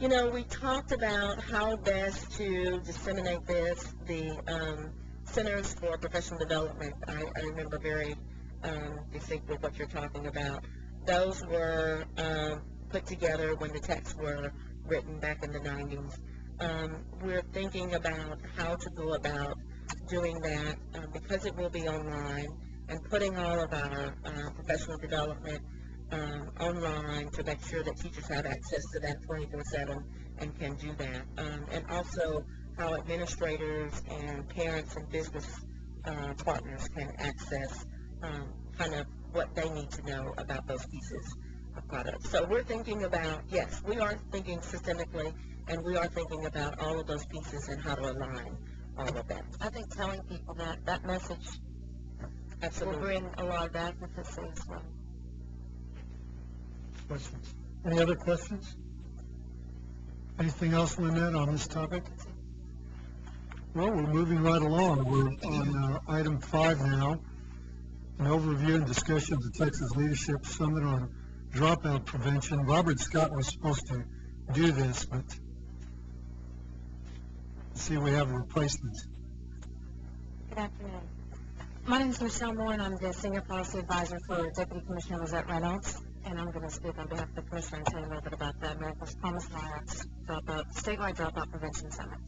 we talked about how best to disseminate this. The Centers for Professional Development, I remember very distinctly what you're talking about. Those were put together when the texts were written back in the 90s. We're thinking about how to go about doing that because it will be online, and putting all of our professional development online to make sure that teachers have access to that 24/7 and can do that. And also how administrators and parents and business partners can access kind of what they need to know about those pieces of products. So we're thinking about, yes, we are thinking systemically, and we are thinking about all of those pieces and how to align all of that. I think telling people that message Absolutely. will bring a lot of advocacy as well. Questions? Any other questions? Anything else, Lynette, on this topic? Well, we're moving right along. We're on item 5 now, an overview and discussion of the Texas Leadership Summit on dropout prevention. Robert Scott was supposed to do this, but see, we have a replacement. Good afternoon. My name is Michelle Moore, and I'm the Senior Policy Advisor for Deputy Commissioner Lizette Reynolds, and I'm going to speak on behalf of the Commissioner and tell you a little bit about the America's Promise Alliance statewide dropout prevention summit.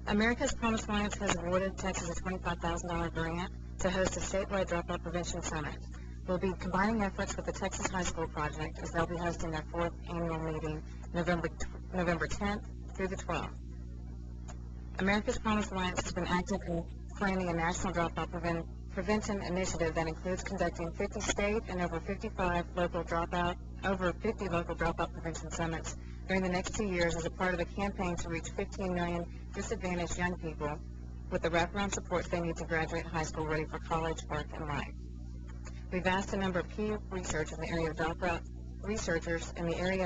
America's Promise Alliance has awarded Texas a $25,000 grant to host a statewide dropout prevention summit. We'll be combining efforts with the Texas High School Project, as they'll be hosting their 4th annual meeting November 10th through the 12th. America's Promise Alliance has been active in planning a national dropout prevention initiative that includes conducting 50 state and over 50 local dropout prevention summits during the next 2 years as a part of a campaign to reach 15 million disadvantaged young people with the wraparound supports they need to graduate high school ready for college, work, and life. We've asked a number of key researchers in the area of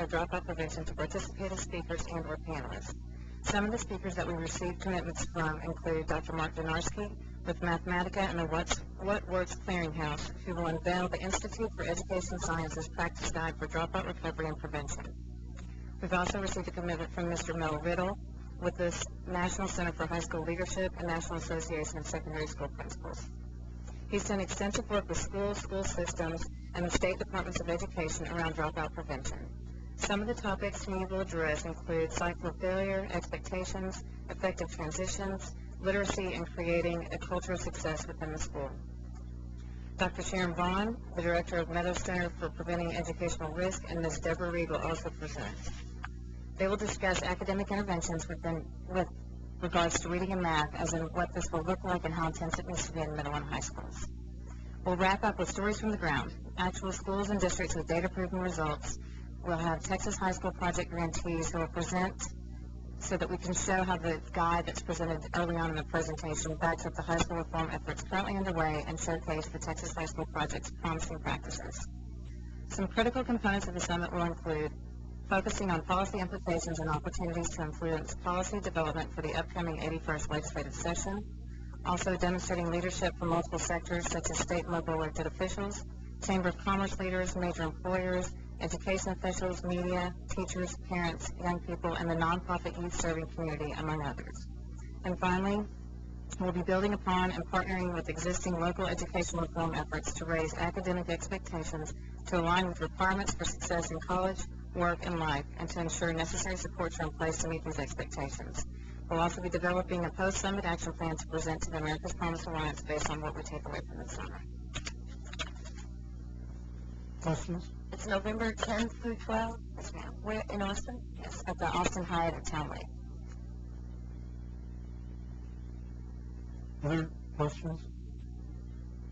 dropout prevention to participate as speakers and or panelists. Some of the speakers that we received commitments from include Dr. Mark Donarski with Mathematica and the What Works Clearinghouse, who will unveil the Institute for Education Sciences Practice Guide for Dropout Recovery and Prevention. We've also received a commitment from Mr. Mel Riddle with the National Center for High School Leadership and National Association of Secondary School Principals. He's done extensive work with schools, school systems, and the state departments of education around dropout prevention. Some of the topics he will address include cycle of failure, expectations, effective transitions, literacy, and creating a culture of success within the school. Dr. Sharon Vaughn, the Director of Meadows Center for Preventing Educational Risk, and Ms. Deborah Reed will also present. They will discuss academic interventions with regards to reading and math, as in what this will look like and how intense it needs to be in middle and high schools. We'll wrap up with stories from the ground, actual schools and districts with data-proven results. We'll have Texas High School Project grantees who will present so that we can show how the guide that's presented early on in the presentation backs up the high school reform efforts currently underway and showcase the Texas High School Project's promising practices. Some critical components of the summit will include focusing on policy implications and opportunities to influence policy development for the upcoming 81st legislative session, also demonstrating leadership from multiple sectors such as state and local elected officials, Chamber of Commerce leaders, major employers, education officials, media, teachers, parents, young people, and the nonprofit youth-serving community, among others. And finally, we'll be building upon and partnering with existing local educational reform efforts to raise academic expectations to align with requirements for success in college, work, and life, and to ensure necessary supports are in place to meet these expectations. We'll also be developing a post-summit action plan to present to the America's Promise Alliance based on what we take away from this summit. Questions? It's November 10th through 12th. Yes, ma'am. Where, in Austin? Yes, at the Austin Hyatt at Town Lake. Other questions?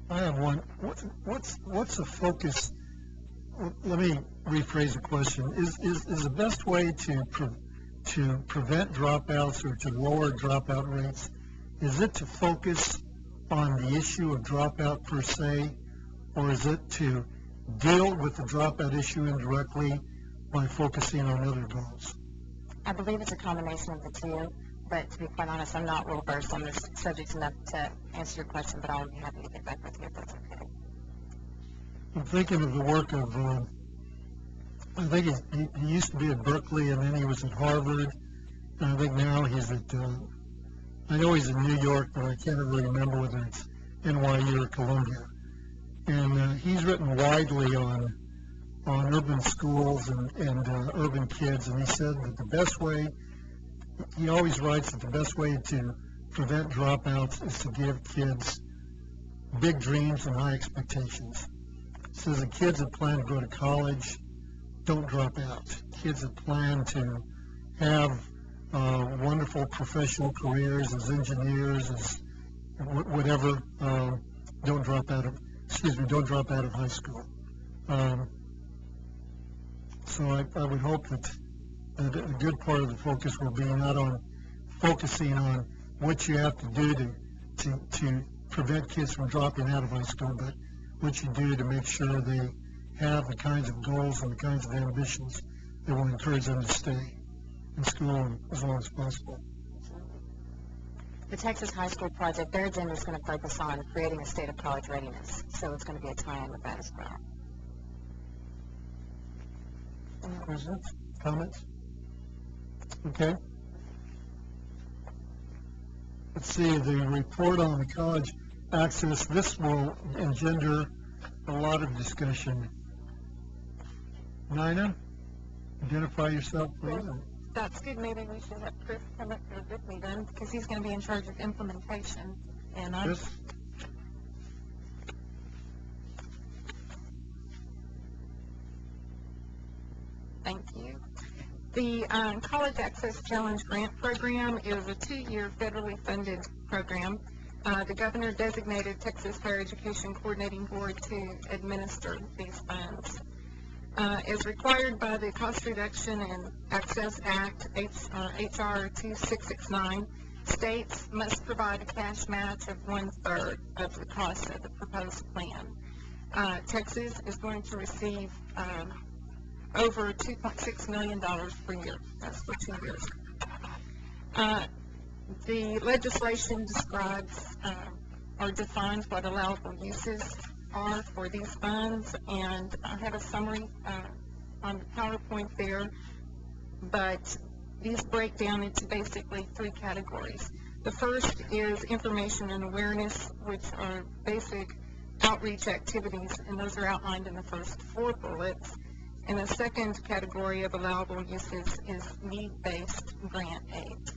I have one. What's the focus? Let me rephrase the question. Is the best way to prevent dropouts or to lower dropout rates, is it to focus on the issue of dropout per se, or is it to deal with the dropout issue indirectly by focusing on other goals? I believe it's a combination of the two, but to be quite honest, I'm not well versed on this subject enough to answer your question, but I'll be happy to get back with you if that's okay. I'm thinking of the work of, I think he used to be at Berkeley, and then he was at Harvard, and I think now he's at, I know he's in New York, but I can't really remember whether it's NYU or Columbia. And he's written widely on urban schools and urban kids, and he said that the best way, he always writes that the best way to prevent dropouts is to give kids big dreams and high expectations. He says the kids that plan to go to college don't drop out. Kids that plan to have wonderful professional careers as engineers, as whatever, don't drop out of high school. So I would hope that a good part of the focus will be not on focusing on what you have to do to prevent kids from dropping out of high school, but what you do to make sure they have the kinds of goals and the kinds of ambitions that will encourage them to stay in school as long as possible. The Texas High School Project, their agenda is going to focus on creating a state of college readiness, so it's going to be a tie-in with that as well. Questions? Comments? Okay. Let's see, the report on the college access, this will engender a lot of discussion. Nina, identify yourself, please. That's good. Maybe we should have Chris come up here with me then, because he's going to be in charge of implementation. And I'm Chris? Thank you. The College Access Challenge Grant Program is a 2-year federally funded program. The governor designated Texas Higher Education Coordinating Board to administer these funds. As required by the Cost Reduction and Access Act, HR 2669, states must provide a cash match of 1/3 of the cost of the proposed plan. Texas is going to receive over $2.6 million per year. That's for 2 years. The legislation describes or defines what allowable uses are for these funds, and I have a summary on the PowerPoint there. but these break down into basically three categories. The first is information and awareness, which are basic outreach activities, and those are outlined in the first 4 bullets. And the second category of allowable uses is need-based grant aid.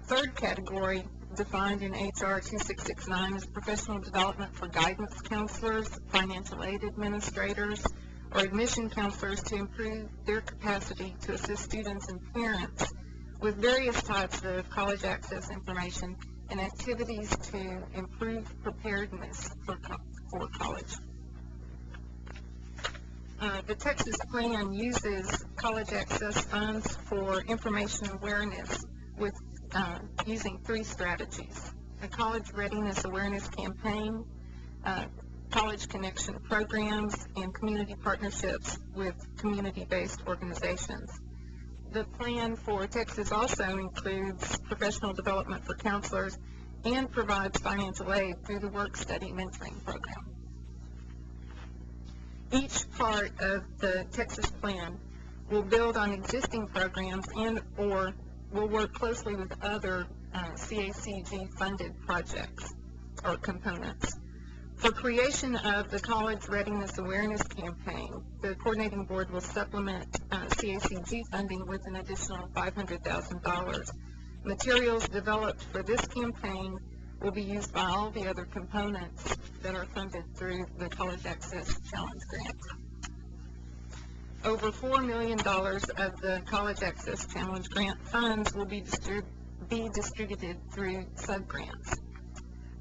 Third category, defined in HR 2669, is professional development for guidance counselors, financial aid administrators, or admission counselors to improve their capacity to assist students and parents with various types of college access information and activities to improve preparedness for college. The Texas plan uses college access funds for information awareness with using 3 strategies: a college readiness awareness campaign, college connection programs, and community partnerships with community-based organizations. The plan for Texas also includes professional development for counselors and provides financial aid through the work study mentoring program. Each part of the Texas plan will build on existing programs and or will work closely with other CACG-funded projects or components. For creation of the College Readiness Awareness Campaign, the coordinating board will supplement CACG funding with an additional $500,000. Materials developed for this campaign will be used by all the other components that are funded through the College Access Challenge Grant. Over $4 million of the College Access Challenge Grant funds will be distributed through subgrants.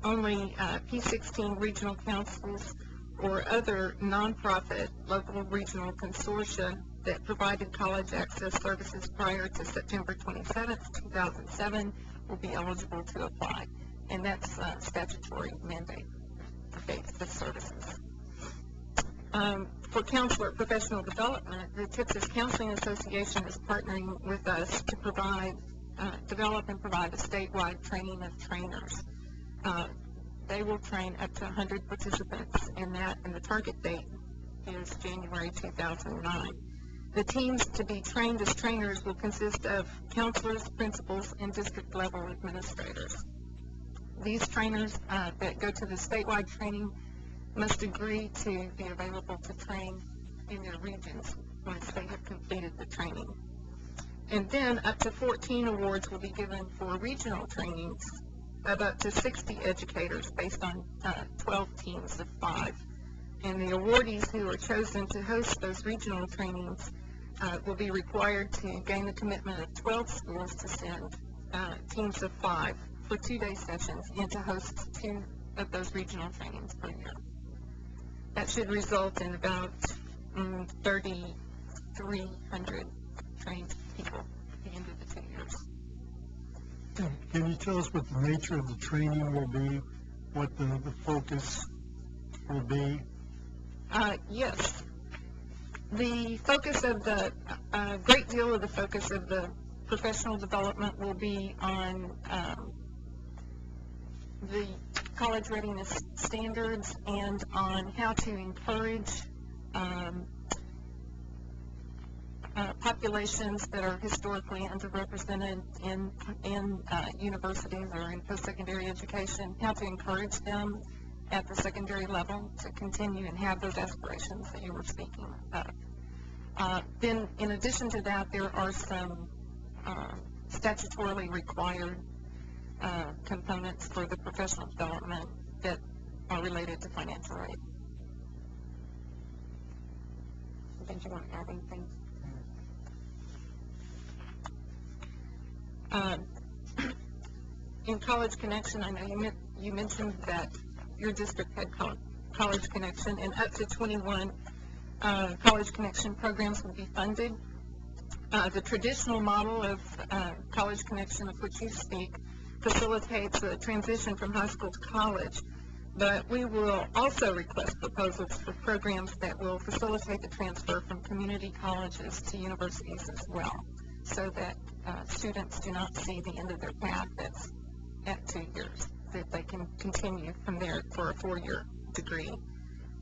Only P-16 regional councils or other nonprofit local regional consortia that provided college access services prior to September 27, 2007 will be eligible to apply, and that's statutory mandate for services. For counselor professional development, the Texas Counseling Association is partnering with us to develop and provide a statewide training of trainers. They will train up to 100 participants in that, and the target date is January 2009. The teams to be trained as trainers will consist of counselors, principals, and district-level administrators. These trainers that go to the statewide training must agree to be available to train in their regions once they have completed the training. And then up to 14 awards will be given for regional trainings of up to 60 educators based on 12 teams of 5. And the awardees who are chosen to host those regional trainings will be required to gain the commitment of 12 schools to send teams of 5 for 2-day sessions and to host 2 of those regional trainings per year. That should result in about 3,300 trained people at the end of the 2 years. Can you tell us what the nature of the training will be, what the focus will be? Yes. The focus of great deal of the focus of the professional development will be on the college readiness standards and on how to encourage populations that are historically underrepresented in universities or in post-secondary education, how to encourage them at the secondary level to continue and have those aspirations that you were speaking of. Then, in addition to that, there are some statutorily required components for the professional development that are related to financial aid. Did you want to add anything? In College Connection, I know you mentioned that your district had College Connection, and up to 21 College Connection programs will be funded. The traditional model of College Connection, of which you speak, facilitates a transition from high school to college, but we will also request proposals for programs that will facilitate the transfer from community colleges to universities as well, so that students do not see the end of their path that's at 2 years, that they can continue from there for a 4-year degree.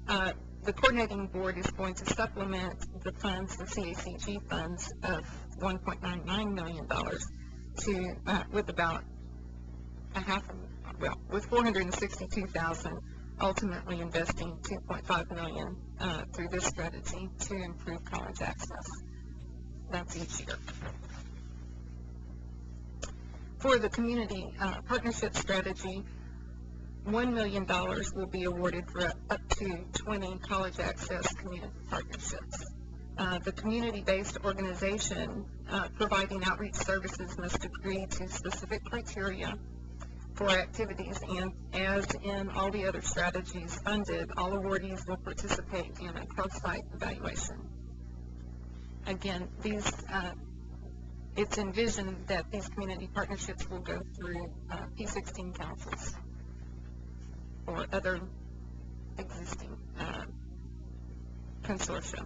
The coordinating board is going to supplement the funds, the CACG funds of $1.99 million to, with about with 462,000, ultimately investing $2.5 million through this strategy to improve college access. That's each year. For the community partnership strategy, $1 million will be awarded for up to 20 college access community partnerships. The community-based organization providing outreach services must agree to specific criteria for activities, and as in all the other strategies funded, all awardees will participate in a cross-site evaluation. Again, it's envisioned that these community partnerships will go through P-16 councils or other existing consortia.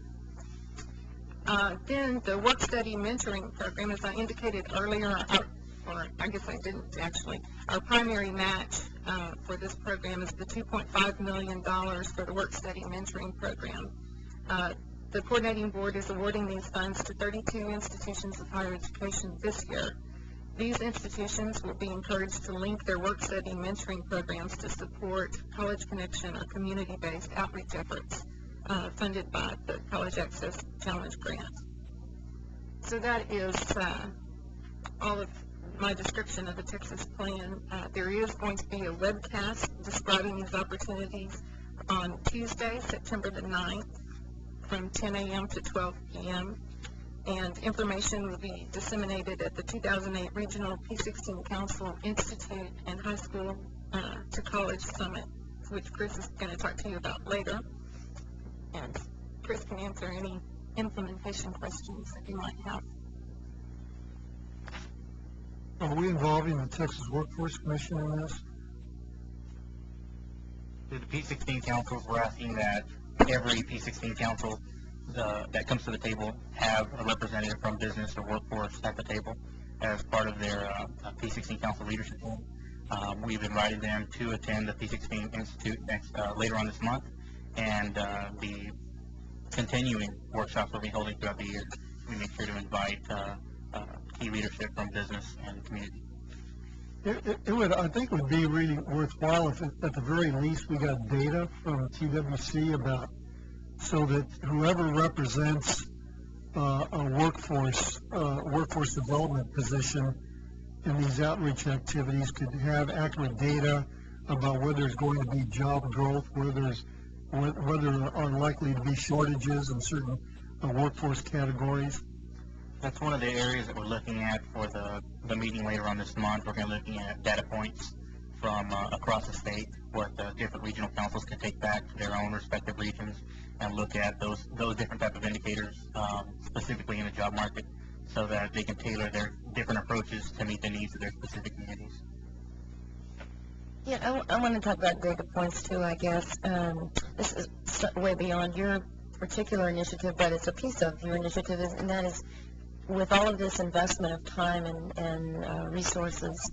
Then the work study mentoring program, as I indicated earlier, or I guess I didn't actually, our primary match for this program is the $2.5 million for the work study mentoring program. The coordinating board is awarding these funds to 32 institutions of higher education this year. These institutions will be encouraged to link their work study mentoring programs to support College Connection or community-based outreach efforts funded by the College Access Challenge Grant. So that is all of my description of the Texas plan. There is going to be a webcast describing these opportunities on Tuesday, September the 9th, from 10 a.m. to 12 p.m. And information will be disseminated at the 2008 Regional P-16 Council Institute and High School to College Summit, which Chris is going to talk to you about later. And Chris can answer any implementation questions that you might have. Are we involving the Texas Workforce Commission in this? The P-16 councils, we're asking that every P-16 council that comes to the table have a representative from business or workforce at the table as part of their P-16 council leadership team. We've invited them to attend the P-16 Institute later on this month, and the continuing workshops we'll be holding throughout the year. We make sure to invite key leadership from business and community. I think it would be really worthwhile if at the very least we got data from TWC about, so that whoever represents a workforce development position in these outreach activities could have accurate data about whether there's going to be job growth, whether there are likely to be shortages in certain workforce categories. That's one of the areas that we're looking at for the meeting later on this month. We're going to be looking at data points from across the state, what the different regional councils can take back to their own respective regions and look at those different type of indicators specifically in the job market, so that they can tailor their different approaches to meet the needs of their specific communities. Yeah, I want to talk about data points too, I guess. This is way beyond your particular initiative, but it's a piece of your initiative, and that is, with all of this investment of time and resources,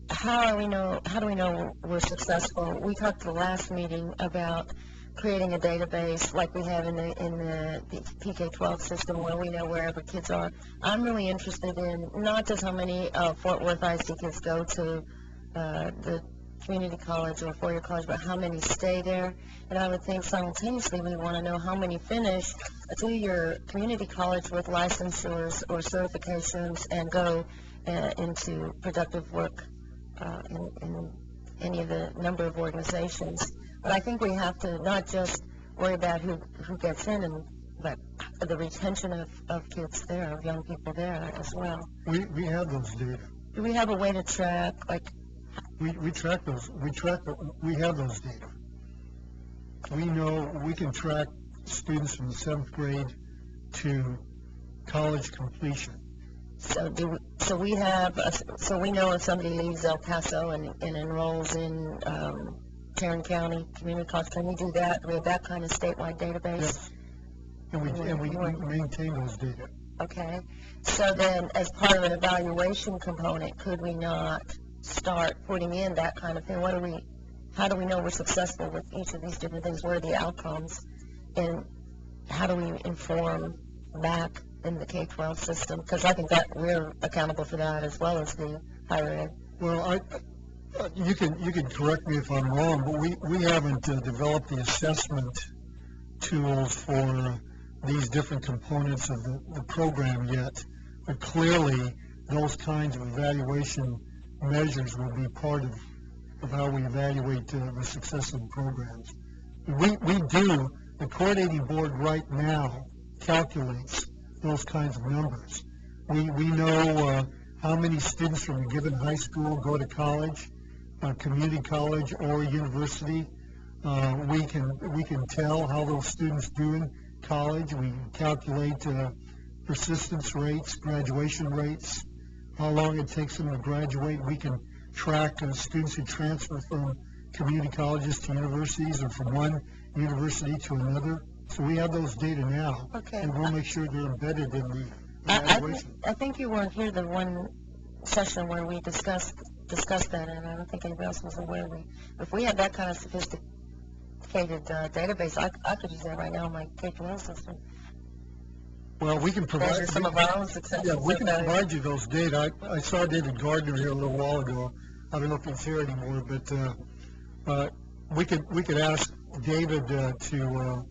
how do we know we're successful? We talked at the last meeting about creating a database like we have in the PK-12 system, where we know wherever kids are. I'm really interested in not just how many Fort Worth IC kids go to the community college or four-year college, but how many stay there. And I would think simultaneously we want to know how many finish a two-year community college with licensures or certifications and go into productive work in any of the number of organizations. But I think we have to not just worry about who gets in, but the retention of kids there, of young people there as well. We have those data. Do we have a way to track, like? We track those. We have those data. We know we can track students from the 7th grade to college completion. So we know if somebody leaves El Paso and enrolls in Tarrant County Community College, can we do that? Do we have that kind of statewide database? Yes. And we maintain those data. Okay. So then, as part of an evaluation component, could we not start putting in that kind of thing? How do we know we're successful with each of these different things? What are the outcomes? And how do we inform back in the K-12 system? Because I think that we're accountable for that as well as the higher ed. Well, you can correct me if I'm wrong, but we haven't developed the assessment tools for these different components of the program yet. But clearly, those kinds of evaluation measures will be part of how we evaluate the success of the programs. The coordinating board right now calculates those kinds of numbers. We know how many students from a given high school go to college, community college or university. We can tell how those students do in college. We can calculate persistence rates, graduation rates, how long it takes them to graduate. We can track students who transfer from community colleges to universities or from one university to another. So we have those data now, and we'll make sure they're embedded in the evaluation. I think you weren't here the one session where we discussed that, and I don't think anybody else was aware of it. If we had that kind of sophisticated database, I could use that right now in my K-12 system. Well, we can provide Measure some of our own successes. Yeah, we can provide you those data. I saw David Gardner here a little while ago. I don't know if he's here anymore, but we could ask David to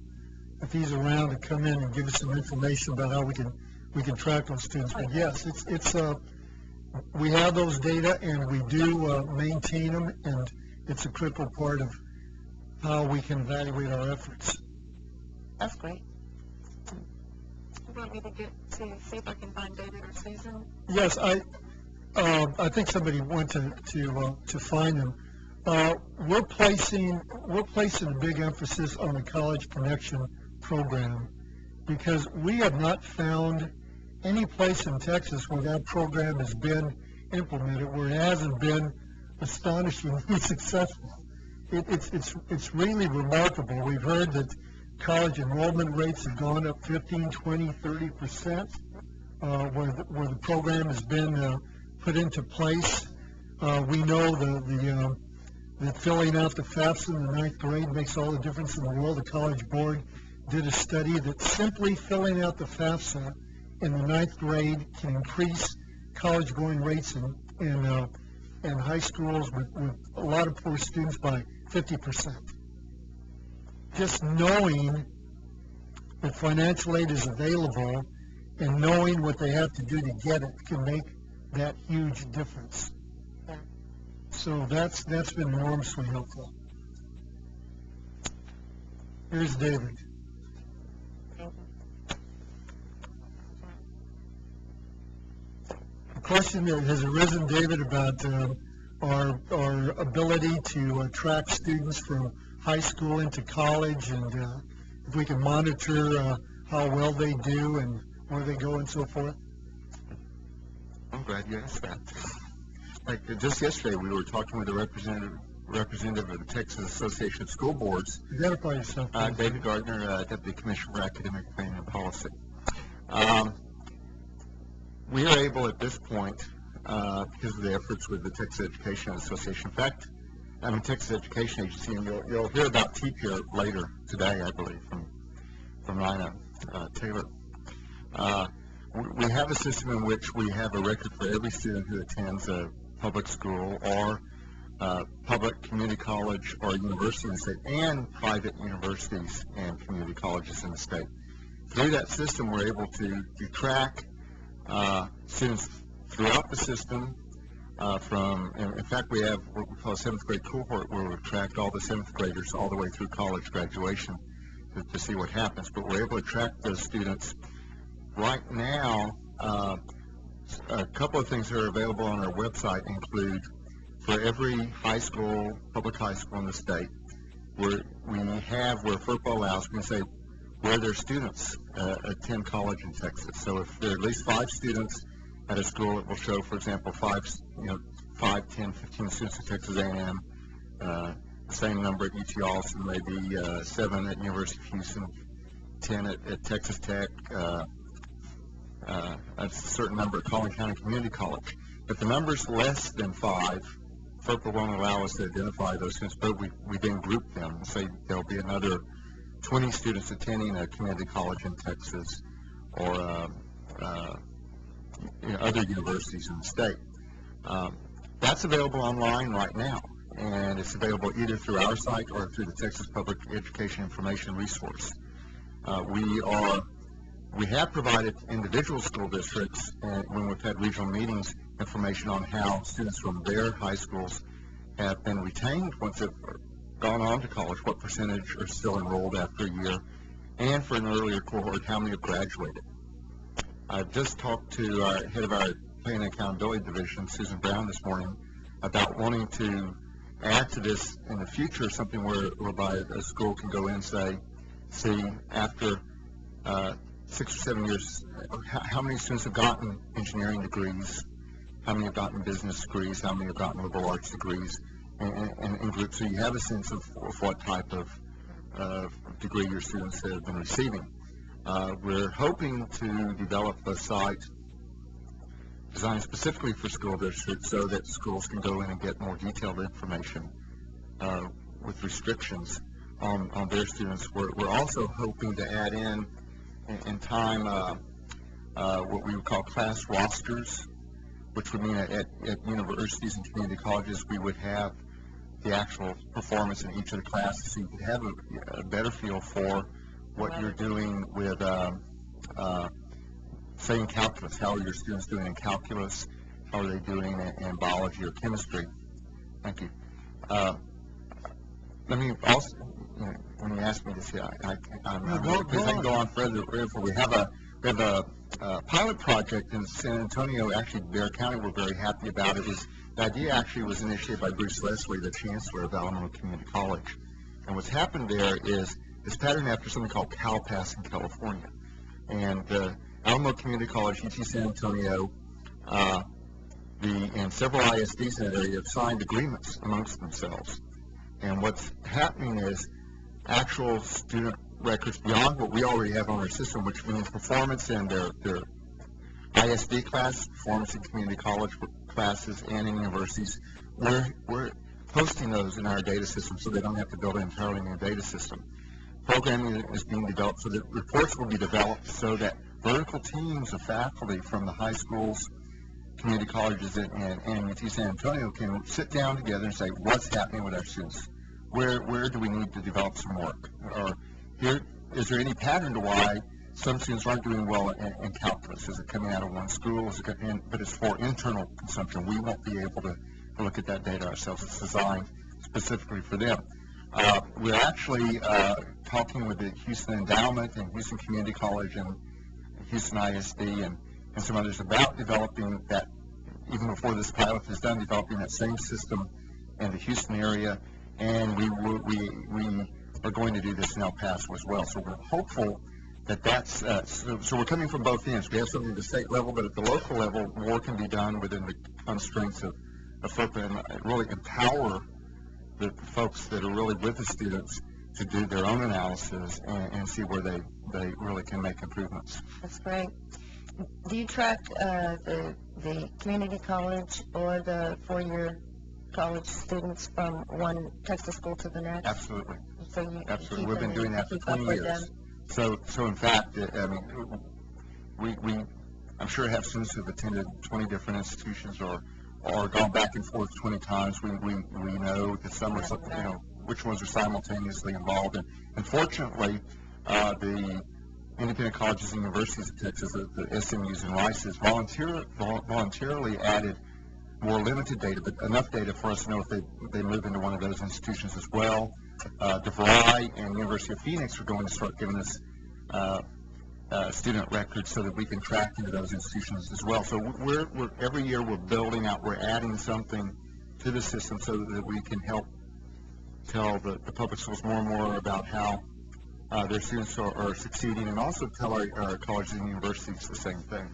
if he's around to come in and give us some information about how we can track those students. But yes, it's we have those data and we do maintain them, and it's a critical part of how we can evaluate our efforts. That's great. You want me to see if I can find David or Susan? Yes, I think somebody went to find them. We're placing a big emphasis on the College Connection program because we have not found any place in Texas where that program has been implemented where it hasn't been astonishingly successful. It's really remarkable. We've heard that college enrollment rates have gone up 15, 20, 30% where the program has been put into place. We know that filling out the FAFSA in the 9th grade makes all the difference in the world. The College Board did a study that simply filling out the FAFSA in the 9th grade can increase college-going rates in high schools with a lot of poor students by 50%. Just knowing that financial aid is available and knowing what they have to do to get it can make that huge difference. Yeah. So that's been enormously helpful. Here's David. Thank you. A question that has arisen, David, about our ability to track students from high school into college, and if we can monitor how well they do and where they go and so forth. I'm glad you asked that. Like just yesterday, we were talking with a representative of the Texas Association of School Boards. Identify yourself. David Gardner, Deputy Commissioner for Academic Planning and Policy. We are able at this point, because of the efforts with the Texas Education Association, in fact, Texas Education Agency, and you'll hear about TPIR later today, I believe, from Lina Taylor. We have a system in which we have a record for every student who attends a public school or public community college or university in the state, and private universities and community colleges in the state. Through that system, we're able to track students throughout the system. In fact, we have what we call a 7th grade cohort where we've tracked all the 7th graders all the way through college graduation to see what happens. But we're able to track those students. Right now, a couple of things that are available on our website include for every high school, public high school in the state, where FERPA allows, we can say where their students attend college in Texas. So if there are at least 5 students at a school, it will show, for example, 5, 10, 15 students at Texas A&M, the same number at UT Austin, maybe 7 at University of Houston, 10 at Texas Tech, a certain number at Collin County Community College. If the number's less than 5, FERPA won't allow us to identify those students, but we then group them and say there'll be another 20 students attending a community college in Texas or other universities in the state. That's available online right now, and it's available either through our site or through the Texas Public Education Information Resource. We have provided individual school districts, when we've had regional meetings, information on how students from their high schools have been retained once they've gone on to college, what percentage are still enrolled after a year, and for an earlier cohort, how many have graduated. I've just talked to our head of our Planning and Accountability Division, Susan Brown, this morning about wanting to add to this in the future something whereby a school can go in and see after 6 or 7 years, how many students have gotten engineering degrees, how many have gotten business degrees, how many have gotten liberal arts degrees, and in groups, so you have a sense of what type of degree your students have been receiving. We're hoping to develop a site designed specifically for school districts so that schools can go in and get more detailed information with restrictions on their students. We're also hoping to add in time what we would call class rosters, which would mean at universities and community colleges we would have the actual performance in each of the classes, so you could have a better feel for what you're doing with, say, in calculus. How are your students doing in calculus? How are they doing in biology or chemistry? Thank you. Let me also, when you ask me this, I'm because I can go on further. We have a pilot project in San Antonio. Actually, Bear County, we're very happy about it. The idea actually was initiated by Bruce Leslie, the chancellor of Alamo Community College. And what's happened there is it's patterned after something called CalPass in California. And Alamo Community College, UT San Antonio, and several ISDs in that area have signed agreements amongst themselves. And what's happening is actual student records beyond what we already have on our system, which means performance in their ISD class, performance in community college classes, and in universities. We're hosting those in our data system so they don't have to build an entirely new data system. Programming is being developed so that reports will be developed so that vertical teams of faculty from the high schools, community colleges, and UT San Antonio can sit down together and say, what's happening with our students? Where do we need to develop some work? Or is there any pattern to why some students aren't doing well in calculus? Is it coming out of one school? But it's for internal consumption. We won't be able to look at that data ourselves. It's designed specifically for them. We're actually talking with the Houston Endowment and Houston Community College and Houston ISD and some others about developing that, even before this pilot is done, developing that same system in the Houston area. And we are going to do this in El Paso as well. So we're hopeful that's, so we're coming from both ends. We have something at the state level, but at the local level, more can be done within the constraints of FERPA and really empower the folks that are really with the students to do their own analysis and see where they really can make improvements. That's great. Do you track the community college or the four-year college students from one Texas school to the next? Absolutely. So Absolutely. We've been doing that for 20 years. So in fact, I mean, we I'm sure have students who've attended 20 different institutions or gone back and forth 20 times. We know that some are, which ones are simultaneously involved. And unfortunately, the independent colleges and universities of Texas, the SMUs and RICEs, voluntarily added more limited data, but enough data for us to know if they move into one of those institutions as well. DeVry and University of Phoenix are going to start giving us student records so that we can track into those institutions as well. So we're every year we're building out, we're adding something to the system so that we can help tell the public schools more and more about how their students are succeeding, and also tell our colleges and universities the same thing.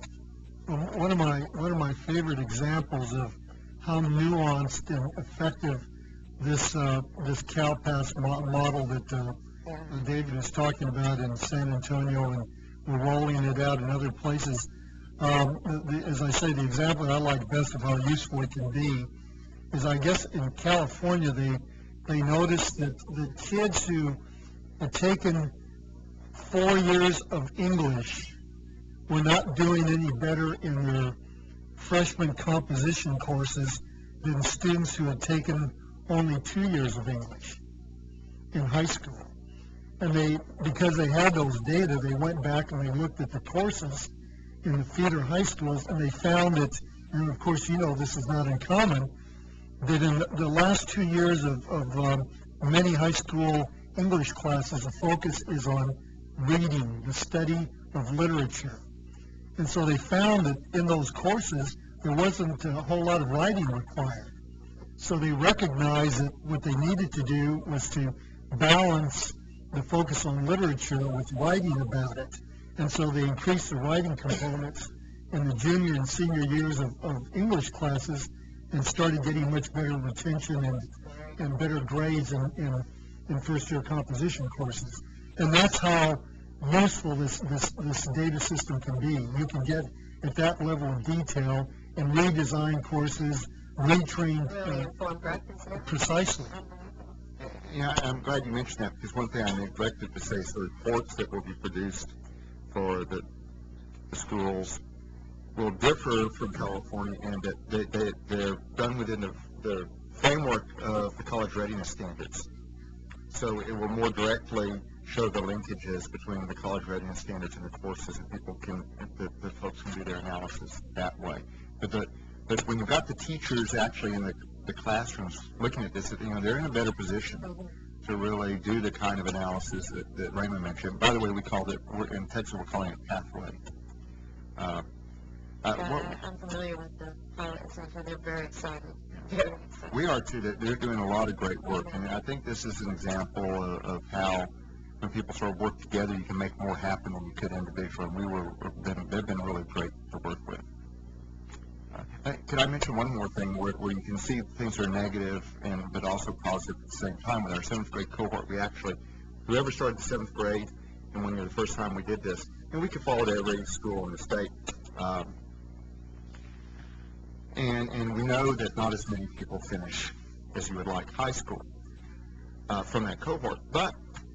One of my favorite examples of how nuanced and effective this CalPass model that David is talking about in San Antonio, and we're rolling it out in other places. As I say, the example that I like best of how useful it can be is, I guess in California they noticed that the kids who had taken 4 years of English were not doing any better in their freshman composition courses than students who had taken only 2 years of English in high school. And because they had those data, they went back and they looked at the courses in the feeder high schools, and they found that, and of course you know this is not uncommon, that in the last 2 years of many high school English classes, the focus is on reading, the study of literature. And so they found that in those courses, there wasn't a whole lot of writing required. So they recognized that what they needed to do was to balance the focus on literature with writing about it. And so they increased the writing components in the junior and senior years of English classes and started getting much better retention and better grades in first-year composition courses. And that's how useful this data system can be. You can get at that level of detail and redesign courses, retrain precisely. Yeah, I'm glad you mentioned that, because one thing I neglected to say is the reports that will be produced for the schools will differ from California, and that they're done within the framework of the college readiness standards. So it will more directly show the linkages between the college readiness standards and the courses, and the folks can do their analysis that way. But when you've got the teachers actually in the classrooms looking at this, they're in a better position to really do the kind of analysis that Raymond mentioned. By the way, in Texas we're calling it pathway. I'm familiar with the pilot center. They're very excited. Very excited. We are too. They're doing a lot of great work, and I think this is an example of how when people sort of work together, you can make more happen than you could individually. They've been really great to work with. Could I mention one more thing where you can see things are negative but also positive at the same time? With our 7th grade cohort, whoever started the 7th grade, and when the first time we did this, and we could follow to every school in the state. And we know that not as many people finish as you would like high school from that cohort. But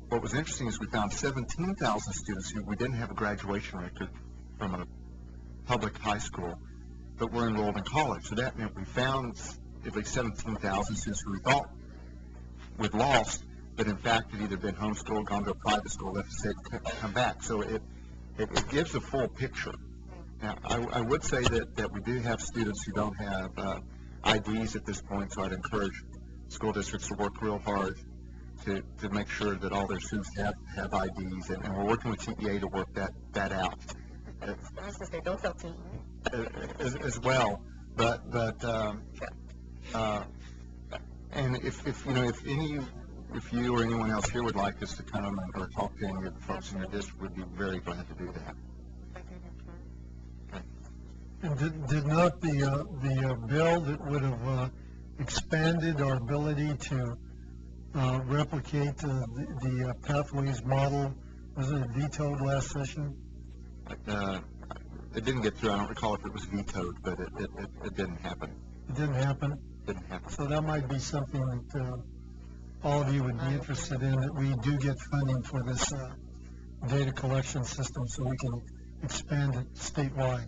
what was interesting is we found 17,000 students who we didn't have a graduation record from a public high school, but were enrolled in college. So that meant we found at least 17,000 students who we thought we'd lost, but in fact had either been homeschooled, gone to a private school, left the state, and come back. So it gives a full picture. Now, I would say that we do have students who don't have IDs at this point, so I'd encourage school districts to work real hard to make sure that all their students have IDs, and we're working with TEA to work that out. Don't tell TEA. As well, but and if you or anyone else here would like us to come or talk to any of the folks in your district, we'd be very glad to do that. And did not the bill that would have expanded our ability to replicate the pathways model, was it vetoed last session? It didn't get through. I don't recall if it was vetoed, but it didn't happen. It didn't happen? Didn't happen. So that might be something that all of you would be interested in, that we do get funding for this data collection system so we can expand it statewide.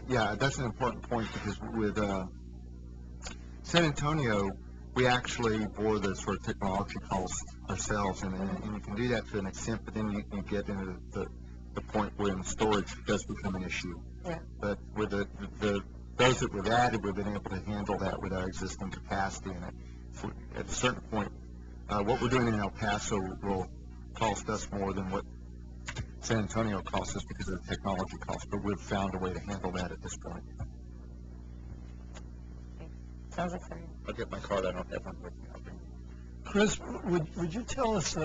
Yeah, that's an important point, because with San Antonio, we actually bore the sort of technology costs ourselves, and you can do that to an extent, but then you can get into the point where storage does become an issue. Yeah. But with those that we've added, we've been able to handle that with our existing capacity. And at a certain point, what we're doing in El Paso will cost us more than what San Antonio costs us because of the technology costs, but we've found a way to handle that at this point. Sounds exciting. I'll get my card. I don't have one with me. Chris, would you tell us,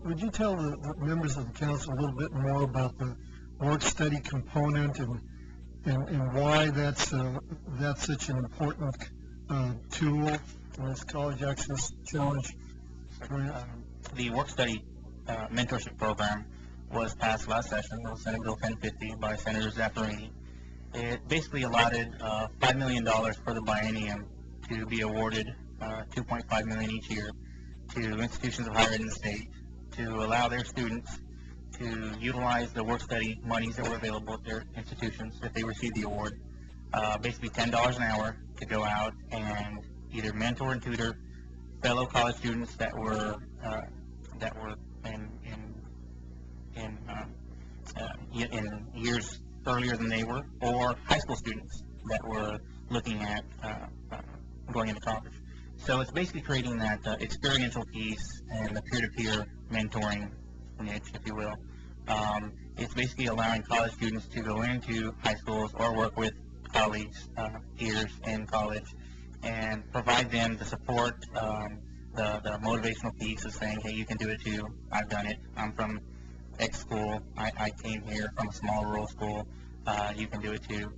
would you tell the members of the council a little bit more about the work study component and why that's such an important tool in this college access challenge? The work study mentorship program was passed last session. It was Senate Bill 1050 by Senator Zaffarini. It basically allotted $5 million for the biennium to be awarded $2.5 million each year to institutions of higher ed in the state to allow their students to utilize the work-study monies that were available at their institutions if they received the award. Basically $10 an hour to go out and either mentor and tutor fellow college students that were in years earlier than they were, or high school students that were looking at going into college. So it's basically creating that experiential piece and the peer-to-peer mentoring niche, if you will. It's basically allowing college students to go into high schools or work with colleagues, peers in college, and provide them the support, the motivational piece of saying, hey, you can do it too. I've done it. I'm from X school. I came here from a small rural school. You can do it too.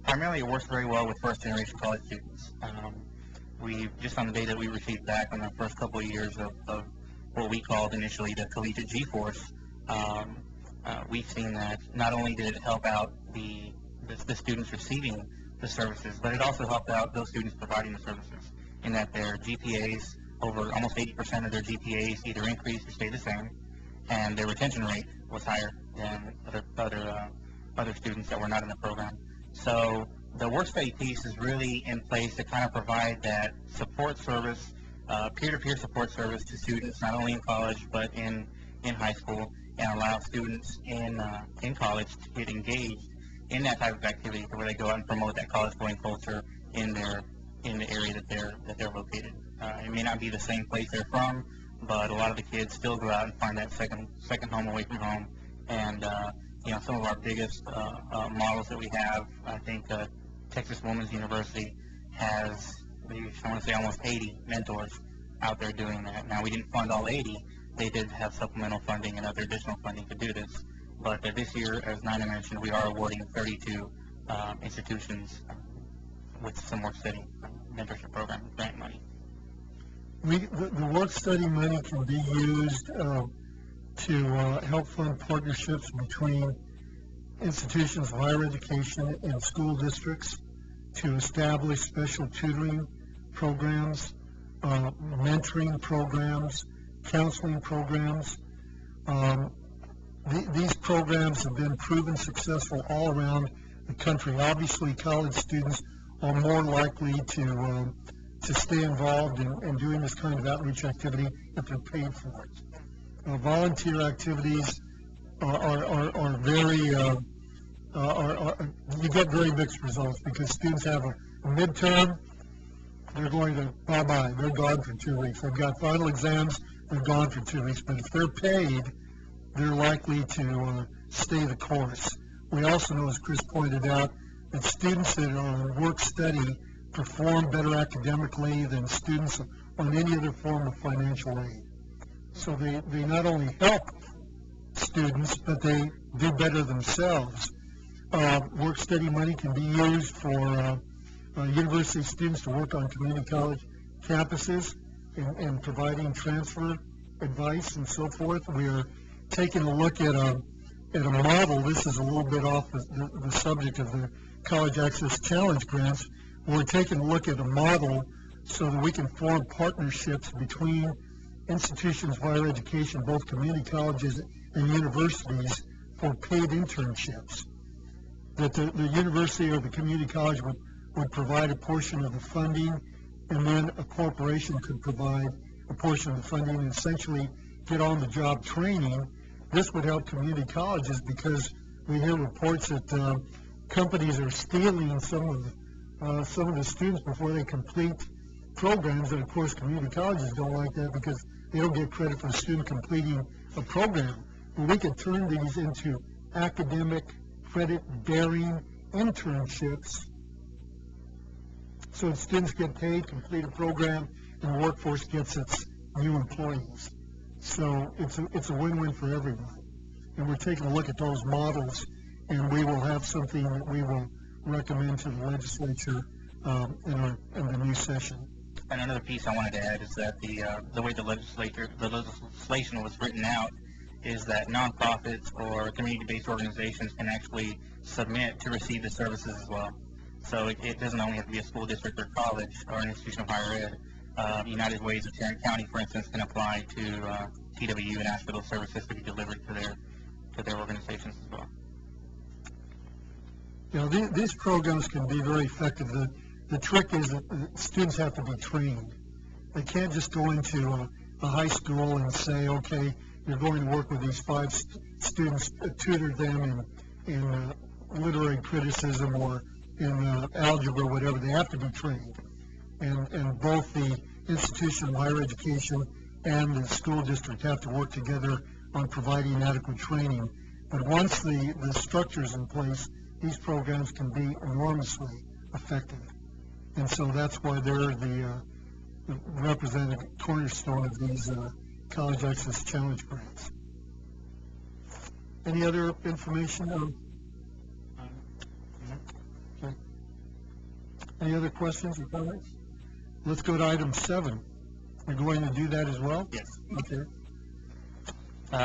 Primarily, it works very well with first-generation college students. Just on the data that we received back on the first couple of years of what we called initially the collegiate G-force, we've seen that not only did it help out the students receiving the services, but it also helped out those students providing the services, in that their GPAs, over almost 80% of their GPAs either increased or stayed the same, and their retention rate was higher than other students that were not in the program. So the work study piece is really in place to kind of provide that support service, peer-to-peer support service to students not only in college but in high school, and allow students in college to get engaged in that type of activity where they go out and promote that college-going culture in the area that they're located. It may not be the same place they're from, but a lot of the kids still go out and find that second home away from home. And some of our biggest models that we have, I think Texas Women's University has, I want to say, almost 80 mentors out there doing that. Now, we didn't fund all 80. They did have supplemental funding and other additional funding to do this. But this year, as Nina mentioned, we are awarding 32 institutions with some work study mentorship program grant money. The work study money can be used to help fund partnerships between institutions of higher education and school districts to establish special tutoring programs, mentoring programs, counseling programs. These programs have been proven successful all around the country. Obviously, college students are more likely to stay involved in doing this kind of outreach activity if they're paid for it. Volunteer activities are very, you get very mixed results because students have a midterm, they're going to bye-bye, they're gone for 2 weeks. They've got final exams, they're gone for 2 weeks. But if they're paid, they're likely to stay the course. We also know, as Chris pointed out, that students that are on work study perform better academically than students on any other form of financial aid. So they not only help students, but they do better themselves. Work study money can be used for university students to work on community college campuses and providing transfer advice and so forth. We are taking a look at a model. This is a little bit off the subject of the College Access Challenge grants. We're taking a look at a model so that we can form partnerships between institutions of higher education, both community colleges and universities, for paid internships. That the university or the community college would provide a portion of the funding, and then a corporation could provide a portion of the funding and essentially get on-the-job training. This would help community colleges because we hear reports that companies are stealing some of the students before they complete programs, and of course community colleges don't like that because they don't get credit for a student completing a program. But we could turn these into academic, credit-bearing internships so that students get paid, complete a program, and the workforce gets its new employees. So it's a win-win for everyone. And we're taking a look at those models, and we will have something that we will recommend to the legislature in the new session. And another piece I wanted to add is that the way the legislation was written out is that nonprofits or community-based organizations can actually submit to receive the services as well. So it doesn't only have to be a school district or college or an institution of higher ed. United Ways of Tarrant County, for instance, can apply TWU and ask for those services to be delivered to their organizations as well. You know, these programs can be very effective. The trick is that the students have to be trained. They can't just go into a high school and say, okay, you're going to work with these 5 students, tutor them in literary criticism or in algebra, whatever. They have to be trained. And both the institution of higher education and the school district have to work together on providing adequate training. But once the structure's in place, these programs can be enormously effective. And so that's why they're the representative cornerstone of these College Access Challenge grants. Any other information? Okay. Any other questions or comments? Let's go to item 7. You're going to do that as well? Yes. Okay.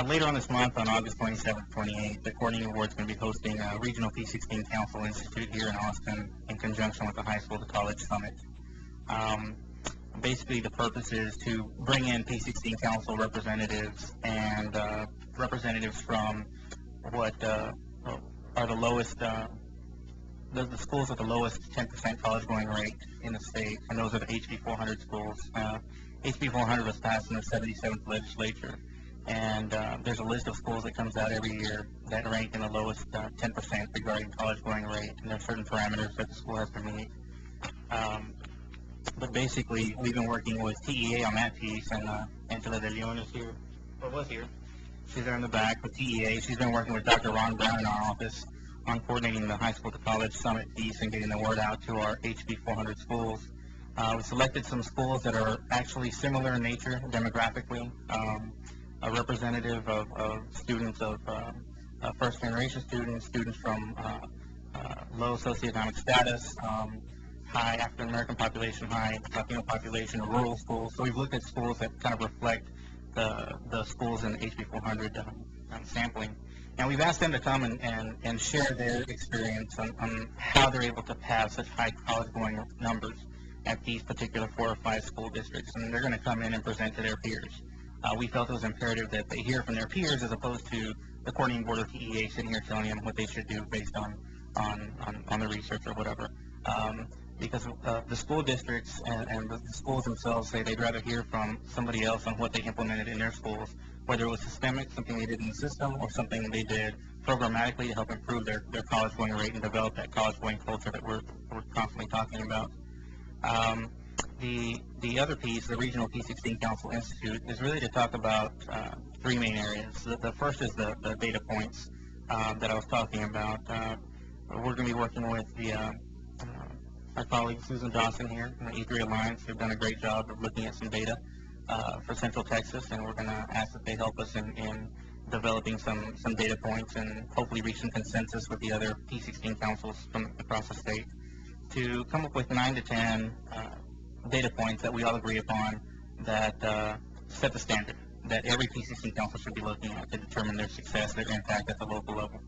Later on this month, on August 27th, 28th, the Coordinating Board is going to be hosting a Regional P-16 Council Institute here in Austin in conjunction with the High School to College Summit. Basically, the purpose is to bring in P-16 Council representatives and representatives from what are the lowest, the schools with the lowest 10% college-going rate in the state, and those are the HB 400 schools. HB 400 was passed in the 77th legislature. And there's a list of schools that comes out every year that rank in the lowest 10% regarding college-going rate, and there are certain parameters that the school has to meet. But basically, we've been working with TEA on that piece, and Angela De Leon is here, or was here. She's there in the back with TEA. She's been working with Dr. Ron Brown in our office on coordinating the High School to College Summit piece and getting the word out to our HB 400 schools. We selected some schools that are actually similar in nature demographically. A representative of students of first-generation students, students from low socioeconomic status, high African-American population, high Latino population, rural schools. So we've looked at schools that kind of reflect the schools in the HB 400 sampling. And we've asked them to come and share their experience on how they're able to pass such high college-going numbers at these particular 4 or 5 school districts. And they're going to come in and present to their peers. We felt it was imperative that they hear from their peers as opposed to the Coordinating Board of TEA sitting here telling them what they should do based on the research or whatever. Because the school districts and the schools themselves say they'd rather hear from somebody else on what they implemented in their schools, whether it was systemic, something they did in the system, or something they did programmatically to help improve their college-going rate and develop that college-going culture that we're constantly talking about. The other piece, the Regional P-16 Council Institute, is really to talk about 3 main areas. The first is the data points that I was talking about. We're going to be working with our colleague Susan Johnson here from the E3 Alliance, who've done a great job of looking at some data for Central Texas, and we're going to ask that they help us in developing some data points and hopefully reaching consensus with the other P-16 councils from across the state to come up with 9 to 10 data points that we all agree upon that set the standard that every P-16 council should be looking at to determine their success, their impact at the local level.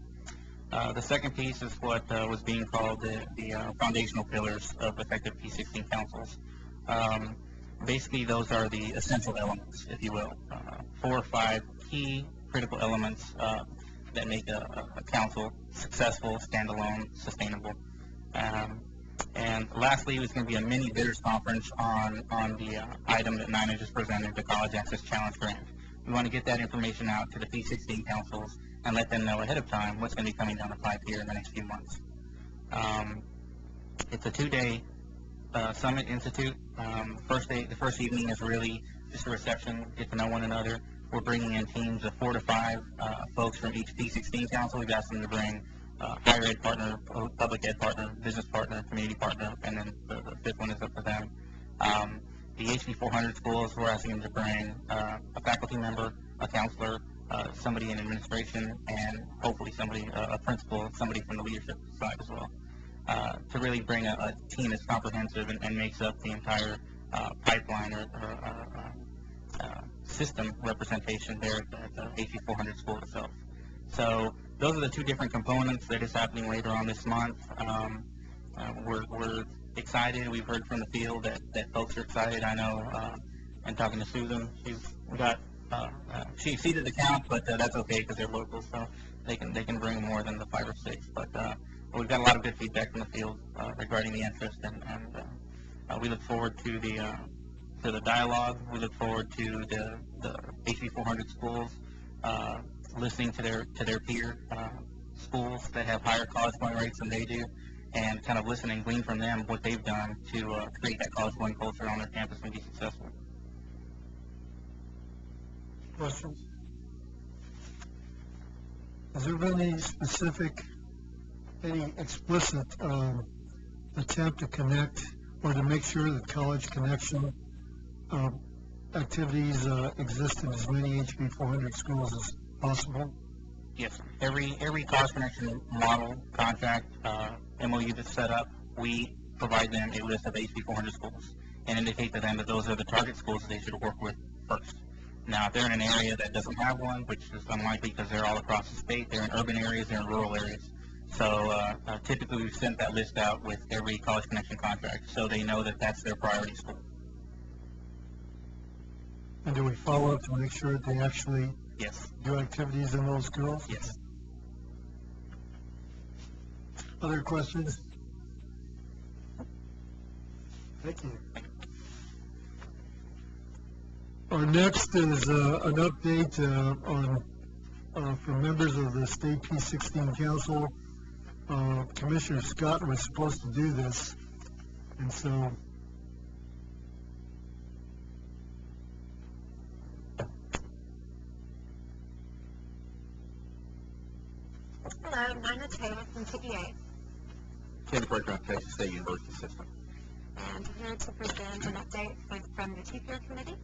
The second piece is what was being called the foundational pillars of effective P-16 councils. Basically, those are the essential elements, if you will, 4 or 5 key critical elements that make a council successful, standalone, sustainable. And lastly, there's going to be a mini bidders conference on the item that Nina just presented, the College Access Challenge Grant. We want to get that information out to the P-16 councils and let them know ahead of time what's going to be coming down the pipe here in the next few months. It's a 2-day Summit Institute. The first evening is really just a reception, get to know one another. We're bringing in teams of 4 to 5 folks from each P-16 council. We've asked them to bring higher ed partner, public ed partner, business partner, community partner, and then the 5th one is up to them. The HB 400 schools, we're asking them to bring a faculty member, a counselor, somebody in administration, and hopefully somebody, a principal, somebody from the leadership side as well, to really bring a team that's comprehensive and makes up the entire pipeline or system representation there at the HB 400 school itself. So those are the 2 different components that is happening later on this month. We're excited. We've heard from the field that folks are excited. I know, and talking to Susan, she's got she exceeded the count, but that's okay because they're local, so they can bring more than the 5 or 6. But we've got a lot of good feedback from the field regarding the interest, and we look forward to the dialogue. We look forward to the HB 400 schools listening to their peer schools that have higher college going rates than they do, and kind of listen and glean from them what they've done to create that college going culture on their campus and be successful. Questions? Has there been any specific, any explicit attempt to connect or to make sure that college connection activities exist in as many HB 400 schools as possible? Yes, every college connection model, contract, MOU that's set up, we provide them a list of HB 400 schools and indicate to them that those are the target schools they should work with first. Now, if they're in an area that doesn't have one, which is unlikely because they're all across the state, they're in urban areas, they're in rural areas. So typically we've sent that list out with every college connection contract so they know that that's their priority school. And do we follow up to make sure that they actually do activities in those schools? Yes. Other questions? Thank you. Our next is an update on from members of the state P-16 Council. Commissioner Scott was supposed to do this, and so Hello, Nina Taylor from TEA, Senior Program, Texas State University System. and I'm here to present an update from the TPR Committee.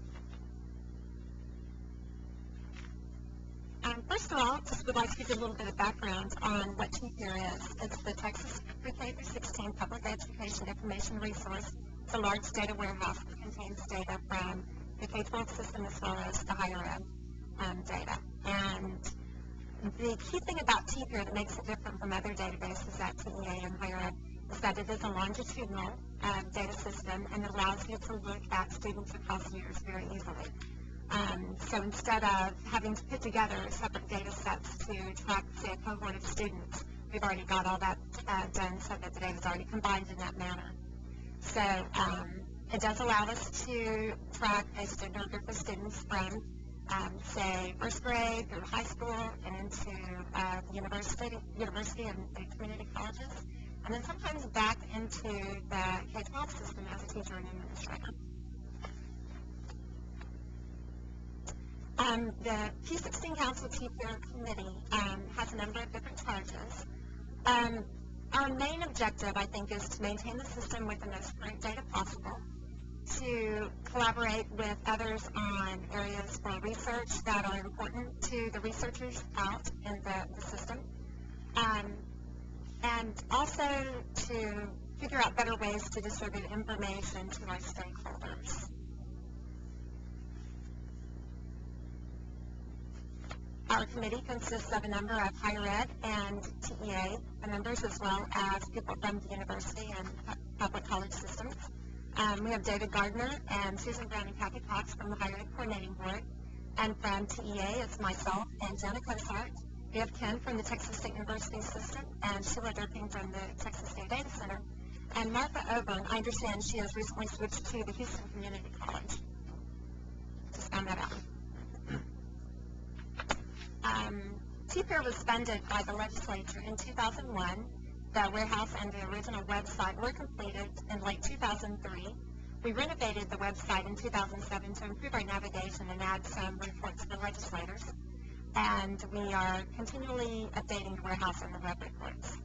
First of all, just would like to give you a little bit of background on what TPR is. It's the Texas Pre-K through 16 Public Education Information Resource. It's a large data warehouse that contains data from the K-12 system as well as the higher ed data. And the key thing about TPR that makes it different from other databases at TEA and higher ed is that it is a longitudinal data system, and it allows you to look at students across years very easily. So instead of having to put together separate data sets to track, say, a cohort of students, we've already got all that done so that the data is already combined in that manner. So it does allow us to track a standard group of students from, say, first grade through high school and into the university and the community colleges, and then sometimes back into the K-12 system as a teacher and administrator. The P-16 Council TPR Committee has a number of different charges. Our main objective, I think, is to maintain the system with the most current data possible, to collaborate with others on areas for research that are important to the researchers out in the system, and also to figure out better ways to distribute information to our stakeholders. Our committee consists of a number of higher ed and TEA members, as well as people from the university and public college systems. We have David Gardner and Susan Brown and Kathy Cox from the Higher Ed Coordinating Board. And from TEA, it's myself and Jenna Cosart. We have Ken from the Texas State University System and Sheila Durping from the Texas State Data Center. And Martha Oben, I understand she has recently switched to the Houston Community College. Just found that out. TPR was funded by the legislature in 2001. The warehouse and the original website were completed in late 2003. We renovated the website in 2007 to improve our navigation and add some reports for legislators. And we are continually updating the warehouse and the web reports.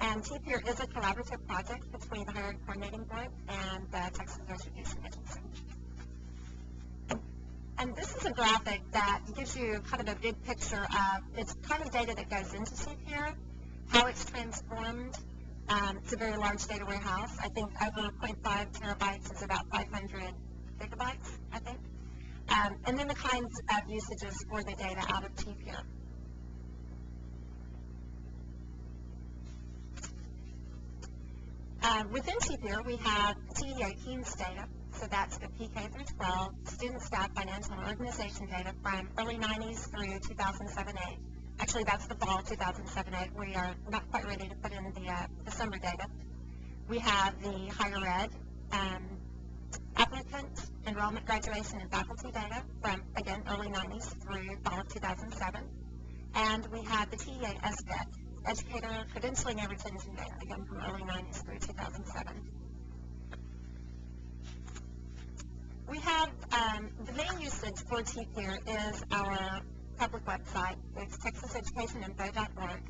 And TPR is a collaborative project between the Higher Ed Coordinating Board and the Texas Education Agency. And this is a graphic that gives you kind of a big picture of it's kind of data that goes into TPR, how it's transformed. It's a very large data warehouse. I think over 0.5 terabytes is about 500 gigabytes, I think. And then the kinds of usages for the data out of TPR. Within TPR, we have TEA Teams data. So that's the PK through 12 student, staff, financial, and organization data from early 90s through 2007-8. Actually, that's the fall 2007-8. We are not quite ready to put in the summer data. We have the higher ed applicant, enrollment, graduation, and faculty data from, again, early 90s through fall of 2007. And we have the TEA SDEC, educator credentialing and retention data, again, from early 90s through 2007. We have the main usage for TPEER is our public website. It's texaseducationinfo.org.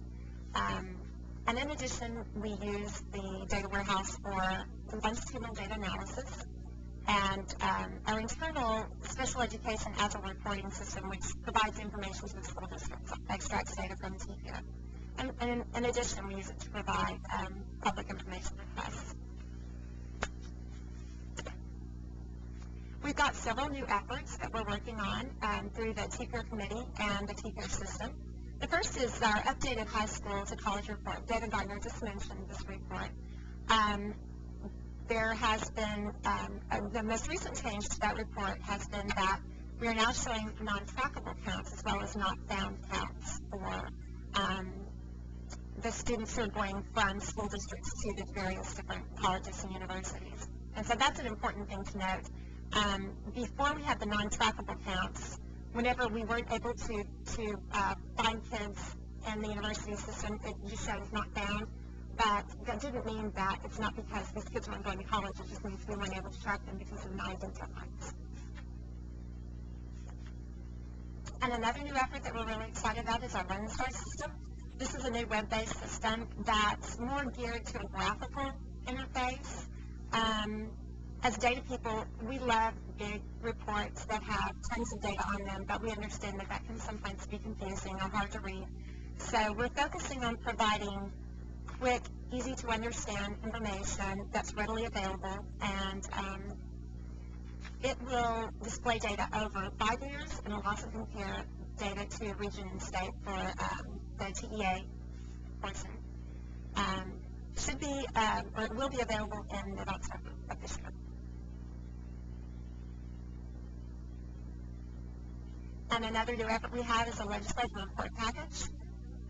And in addition, we use the data warehouse for longitudinal data analysis and our internal special education as a reporting system, which provides information to the school districts, extracts data from TPEER. And in addition, we use it to provide public information requests. We've got several new efforts that we're working on through the TPEER committee and the TPEER system. The first is our updated high school to college report. David Gardner just mentioned this report. There has been, the most recent change to that report has been that we are now showing non-trackable counts as well as not found counts for the students who are going from school districts to the various different colleges and universities. And so that's an important thing to note. Before we had the non-trackable counts, whenever we weren't able to find kids in the university system, it just showed as not found. But that didn't mean that it's not because these kids weren't going to college. It just means we weren't able to track them because of non-identifiers. And another new effort that we're really excited about is our Learn Star system. This is a new web-based system that's more geared to a graphical interface. As data people, we love big reports that have tons of data on them, but we understand that that can sometimes be confusing or hard to read. So we're focusing on providing quick, easy to understand information that's readily available, and it will display data over 5 years, and will also compare data to region and state for the TEA portion. Should be, or it will be available in mid-October of this year. And another new effort we have is a legislative report package.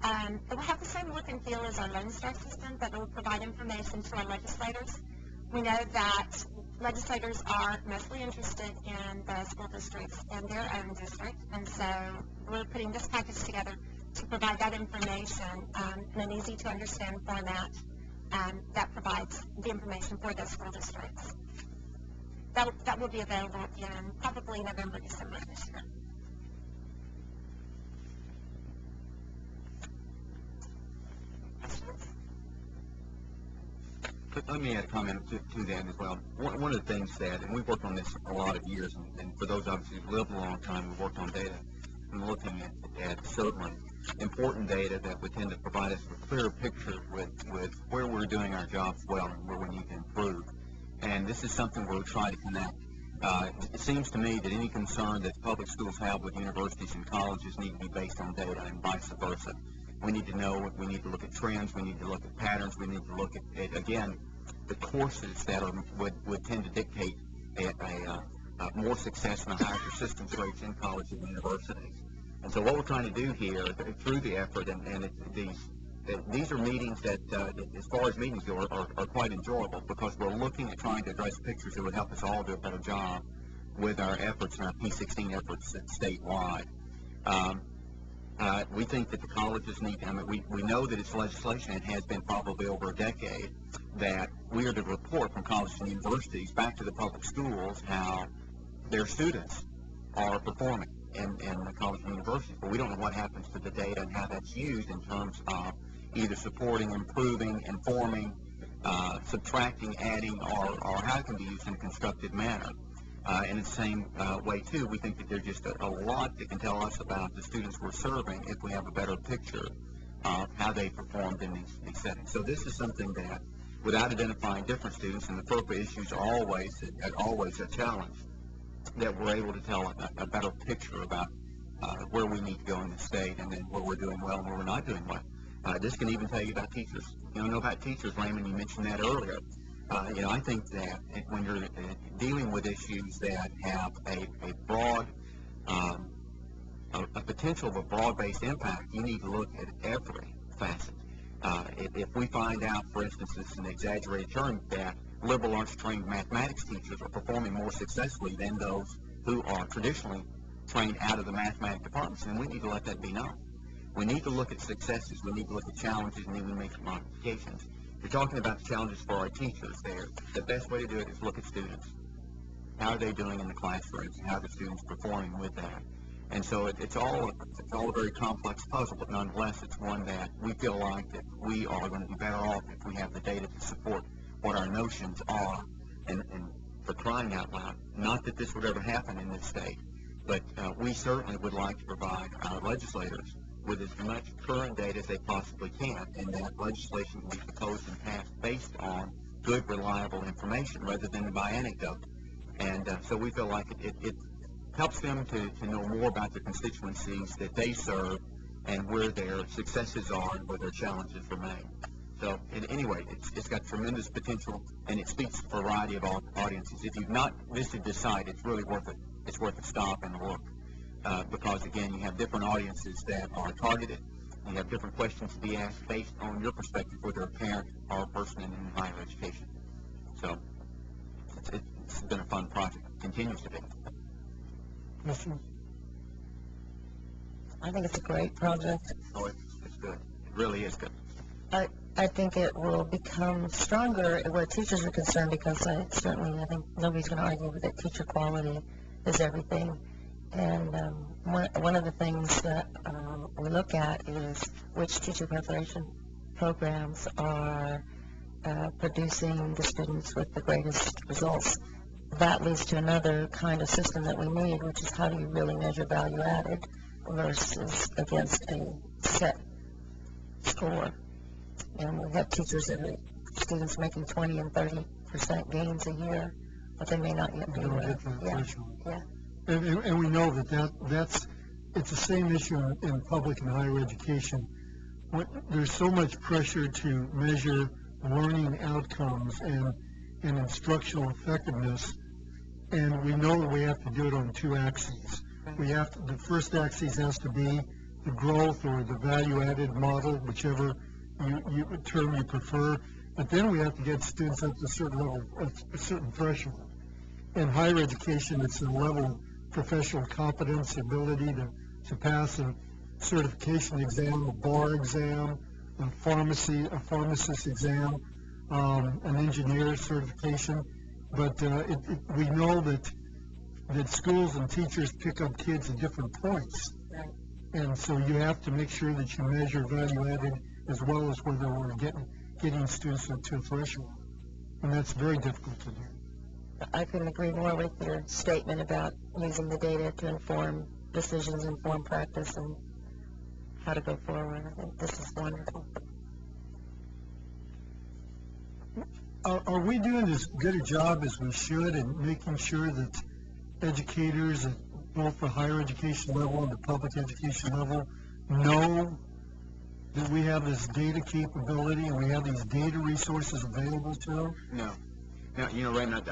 It will have the same look and feel as our Lone Star system, but it will provide information to our legislators. We know that legislators are mostly interested in the school districts and their own district, and so we're putting this package together to provide that information in an easy-to-understand format that provides the information for those school districts. That will be available in probably November, December of this year. But let me add a comment to that as well. One of the things that, and we've worked on this a lot of years, and for those obviously who've lived a long time, we've worked on data and looking at certainly important data that would tend to provide us with a clearer picture with where we're doing our jobs well and where we need to improve. And this is something we'll try to connect. It seems to me that any concern that public schools have with universities and colleges need to be based on data and vice versa. We need to know, we need to look at trends, we need to look at patterns, we need to look at again, the courses that would tend to dictate a more success and a higher persistence rates in colleges and universities. And so what we're trying to do here through the effort, and these are meetings that, as far as meetings go, are quite enjoyable because we're looking at trying to address pictures that would help us all do a better job with our efforts and our P-16 efforts statewide. We think that the colleges need, I mean, we know that it's legislation, it has been probably over a decade, that we are to report from colleges and universities back to the public schools how their students are performing in the college and universities. But we don't know what happens to the data and how that's used in terms of either supporting, improving, informing, subtracting, adding, or how it can be used in a constructive manner. In the same way, too, we think that there's just a lot that can tell us about the students we're serving if we have a better picture of how they performed in these settings. So this is something that, without identifying different students, and the FERPA issues are always a challenge, that we're able to tell a better picture about where we need to go in the state and then where we're doing well and where we're not doing well. This can even tell you about teachers. You know about teachers, Raymond, you mentioned that earlier. I think that when you're dealing with issues that have a broad, a potential of a broad-based impact, you need to look at every facet. If we find out, for instance, it's an exaggerated term, that liberal arts trained mathematics teachers are performing more successfully than those who are traditionally trained out of the mathematics departments, then we need to let that be known. We need to look at successes, we need to look at challenges, and then we make modifications. We're talking about the challenges for our teachers there. The best way to do it is look at students. How are they doing in the classrooms, and how are the students performing with that? And so it's all a very complex puzzle, but nonetheless, it's one that we feel like that we are going to be better off if we have the data to support what our notions are. And for crying out loud, not that this would ever happen in this state, but we certainly would like to provide our legislators with as much current data as they possibly can, and that legislation can be proposed and passed based on good, reliable information rather than by anecdote. And so we feel like it helps them to know more about the constituencies that they serve and where their successes are and where their challenges remain. So anyway, it's got tremendous potential, and it speaks to a variety of audiences. If you've not visited this site, it's really worth it. It's worth a stop and a look. Because, again, you have different audiences that are targeted. You have different questions to be asked based on your perspective, whether a parent or a person in higher education. So it's been a fun project. It continues to be. I think it's a great project. Oh, it's good. It really is good. I think it will become stronger where teachers are concerned, because I think nobody's going to argue that teacher quality is everything. And one of the things that we look at is which teacher preparation programs are producing the students with the greatest results. That leads to another kind of system that we need, which is how do you really measure value added versus against a set score. And we have teachers that are students making 20 and 30% gains a year, but they may not yet be there. Yeah. And we know that's it's the same issue in public and higher education. There's so much pressure to measure learning outcomes and instructional effectiveness, and we know that we have to do it on two axes. The first axis has to be the growth or the value-added model, whichever term you prefer, but then we have to get students up to a certain level, a certain threshold. In higher education, it's a level of professional competence, ability to pass a certification exam, a bar exam, a pharmacist exam, an engineer certification. But we know that schools and teachers pick up kids at different points. And so you have to make sure that you measure value added as well as whether we're getting students to a threshold. And that's very difficult to do. I couldn't agree more with your statement about using the data to inform decisions, inform practice, and how to go forward. I think this is wonderful. Are we doing as good a job as we should in making sure that educators at both the higher education level and the public education level know that we have this data capability and we have these data resources available to them? No. Now, Raymond,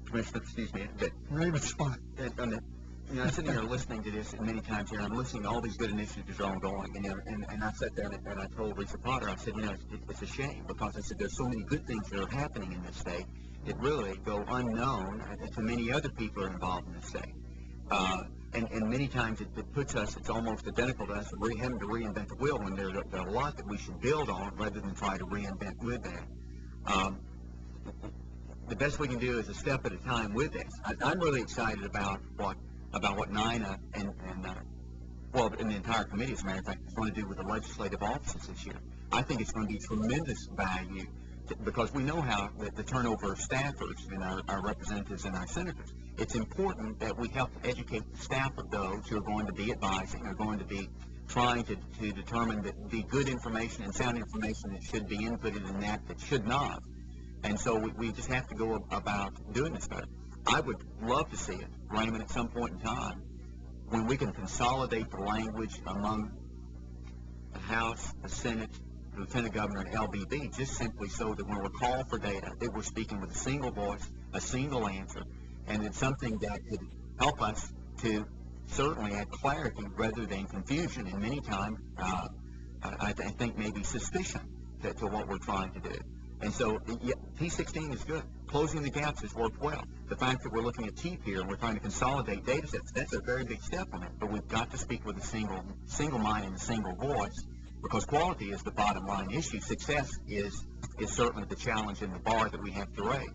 Commissioner, excuse me, that Raymond's fine. I'm sitting here listening to this many times here, and I'm listening to all these good initiatives that are ongoing, and I sat there and I told Lisa Potter, I said, it's a shame, because I said there's so many good things that are happening in this state that really go unknown to many other people who are involved in this state. And many times it puts us, it's almost identical to us having to reinvent the wheel when there's a lot that we should build on rather than try to reinvent with that. The best we can do is a step at a time with this. I'm really excited about what NINA and the entire committee, as a matter of fact, is going to do with the legislative offices this year. I think it's going to be tremendous value because we know how the turnover of staffers and our representatives and our senators. It's important that we help educate the staff of those who are going to be advising, are going to be trying to determine the good information and sound information that should be inputted in that should not. And so we just have to go about doing this better. I would love to see it, Raymond, at some point in time, when we can consolidate the language among the House, the Senate, Lieutenant Governor and LBB, just simply so that when we're called for data, that we're speaking with a single voice, a single answer, and it's something that could help us to certainly add clarity rather than confusion, and many times I think maybe suspicion to what we're trying to do. And so yeah, P-16 is good. Closing the gaps has worked well. The fact that we're looking at TEEP here and we're trying to consolidate data sets, that's a very big step on it. But we've got to speak with a single mind and a single voice, because quality is the bottom line issue. Success is certainly the challenge and the bar that we have to raise.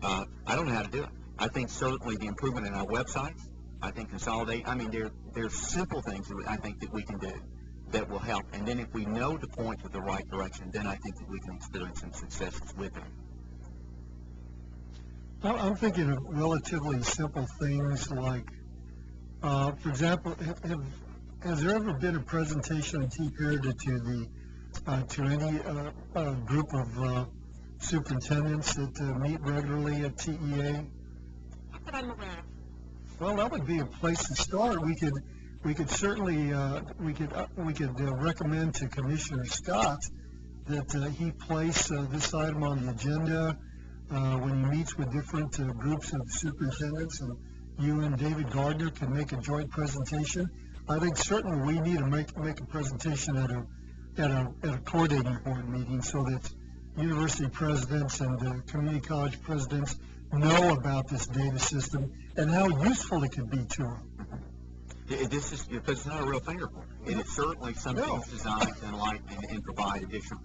I don't know how to do it. I think certainly the improvement in our websites, I think consolidate, I mean, there's simple things that I think that we can do that will help. And then if we know to point to the right direction, then I think that we can experience some successes with it. I'm thinking of relatively simple things like, for example, has there ever been a presentation on TEEP to any group of superintendents that meet regularly at TEA? Not that I'm aware of. Well, that would be a place to start. We could certainly recommend to Commissioner Scott that he place this item on the agenda when he meets with different groups of superintendents, and you and David Gardner can make a joint presentation. I think certainly we need to make a presentation at a coordinating board meeting so that university presidents and community college presidents know about this data system and how useful it could be to them. This is because it's not a real finger point. It is certainly something that's designed to enlighten and provide additional.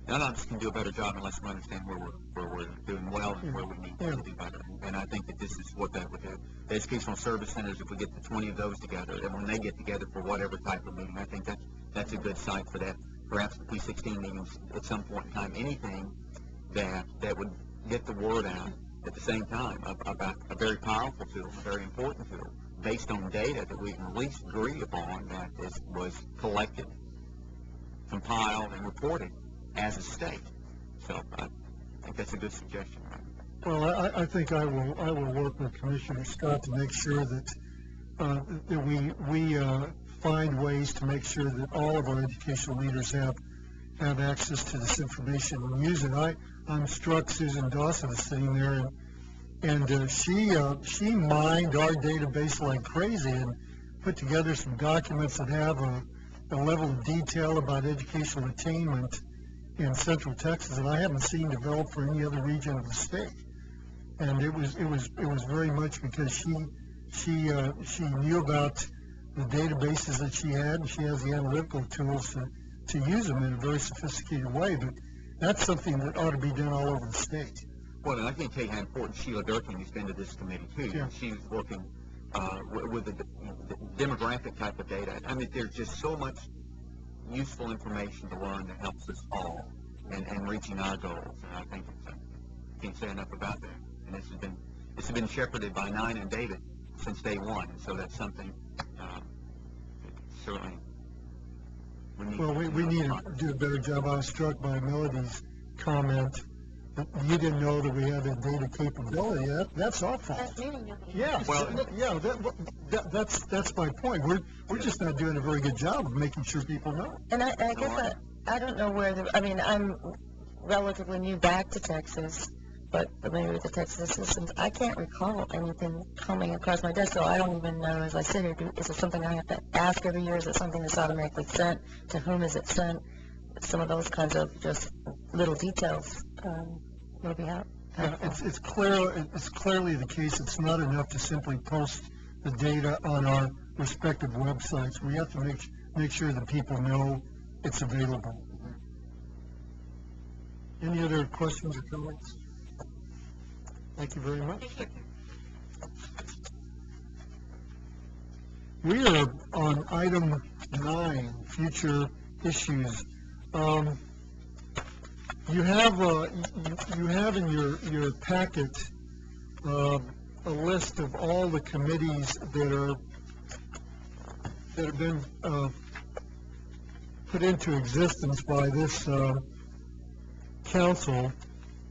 None of us can do a better job unless we understand where we're doing well and where we need to do better. And I think that this is what that would do. The educational service centers, if we get the 20 of those together, and when they get together for whatever type of meeting, I think that's a good site for that. Perhaps the P-16 meetings at some point in time, anything that would get the word out at the same time about a very powerful tool, a very important tool, based on data that we can at least agree upon that was collected, compiled, and reported as a state. So I think that's a good suggestion. Well, I think I will work with Commissioner Scott to make sure that we find ways to make sure that all of our educational leaders have access to this information and use it. I'm struck Susan Dawson is sitting there, and she mined our database like crazy and put together some documents that have a level of detail about educational attainment in Central Texas that I haven't seen developed for any other region of the state. And it was very much because she knew about the databases that she had, and she has the analytical tools to use them in a very sophisticated way. But that's something that ought to be done all over the state. Well, and I can't tell you how important Sheila Durkin has been to this committee, too. Yeah. She's working with the demographic type of data. I mean, there's just so much useful information to learn that helps us all in reaching our goals. And I think can't say enough about that. And this has been shepherded by Nina and David since day one. And so that's something certainly we need to do a better job. I was struck by Melody's comment that you didn't know that we had a data capability. That's our fault. Yeah, that's my point. We're just not doing a very good job of making sure people know. And I guess I don't know where I'm relatively new back to Texas, but familiar with the Texas systems. I can't recall anything coming across my desk, so I don't even know, as I sit here, is it something I have to ask every year? Is it something that's automatically sent? To whom is it sent? Some of those kinds of just little details maybe out. It's clearly the case. It's not enough to simply post the data on our respective websites. We have to make sure that people know it's available. Any other questions or comments? Thank you very much. We are on item 9, future issues. You have in your packet a list of all the committees that have been put into existence by this council,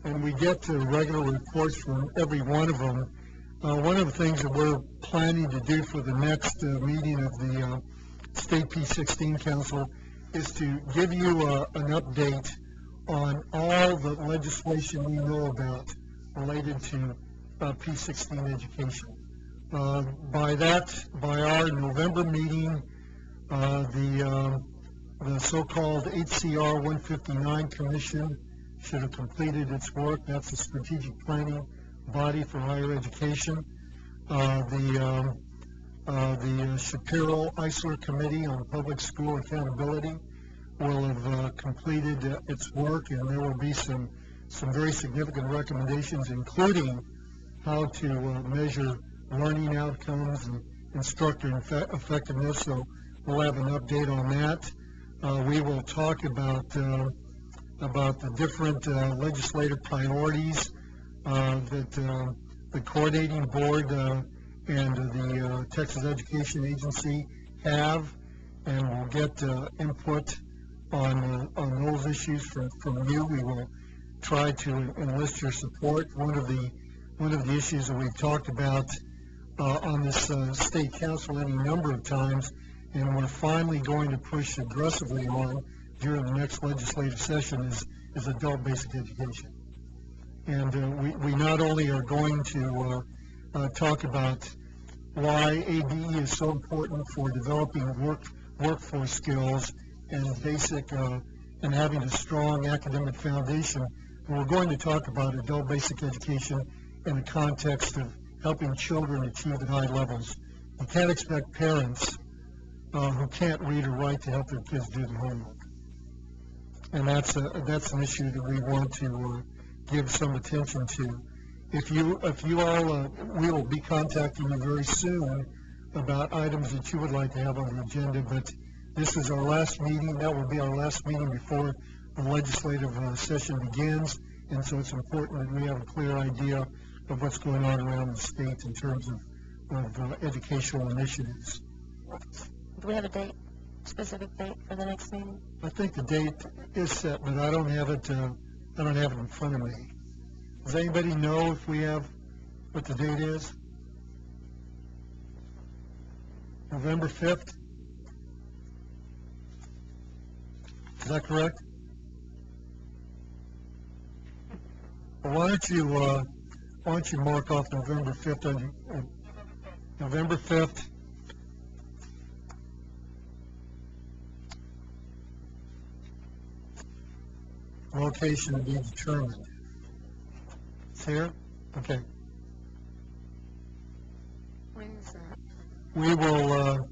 and we get to regular reports from every one of them. One of the things that we're planning to do for the next meeting of the State P-16 Council is to give you an update on all the legislation we know about related to P-16 education. By our November meeting, the so-called HCR 159 Commission should have completed its work. That's the strategic planning body for higher education. The Shapiro-Eisler Committee on Public School Accountability will have completed its work, and there will be some very significant recommendations, including how to measure learning outcomes and instructor effectiveness. So we'll have an update on that. We will talk about the different legislative priorities that the coordinating board and the Texas Education Agency have, and we'll get input on those issues from you. We will try to enlist your support. One of the issues that we've talked about on this state council any number of times, and we're finally going to push aggressively on during the next legislative session, is adult basic education. And we not only are going to talk about why ABE is so important for developing workforce skills and basic and having a strong academic foundation, but we're going to talk about adult basic education in the context of helping children achieve at high levels. You can't expect parents who can't read or write to help their kids do their homework. And that's an issue that we want to give some attention to. If you all, we will be contacting you very soon about items that you would like to have on the agenda, but this is our last meeting. That will be our last meeting before the legislative session begins, and so it's important that we have a clear idea of what's going on around the state in terms of educational initiatives. Do we have a date, specific date for the next meeting? I think the date is set, but I don't have it in front of me. Does anybody know if we have what the date is? November 5th? Is that correct? Well, why don't you mark off November 5th on November 5th? Location to be determined. It's here? Okay. When is that? We will,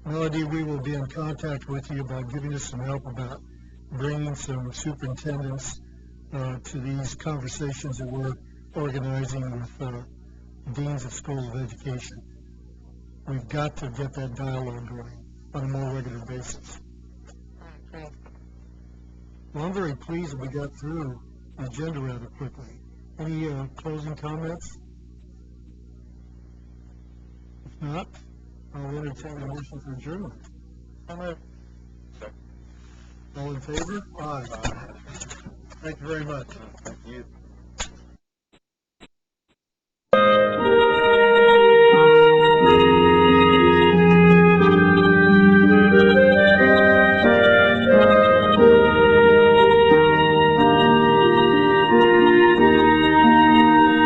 Melody, we will be in contact with you about giving us some help about bringing some superintendents to these conversations that we're organizing with deans of schools of education. We've got to get that dialogue going on a more regular basis. Great. Well, I'm very pleased that we got through the agenda rather quickly. Any closing comments? If not, I'll entertain a motion for adjournment. All in favor? Aye. Thank you very much. Thank you.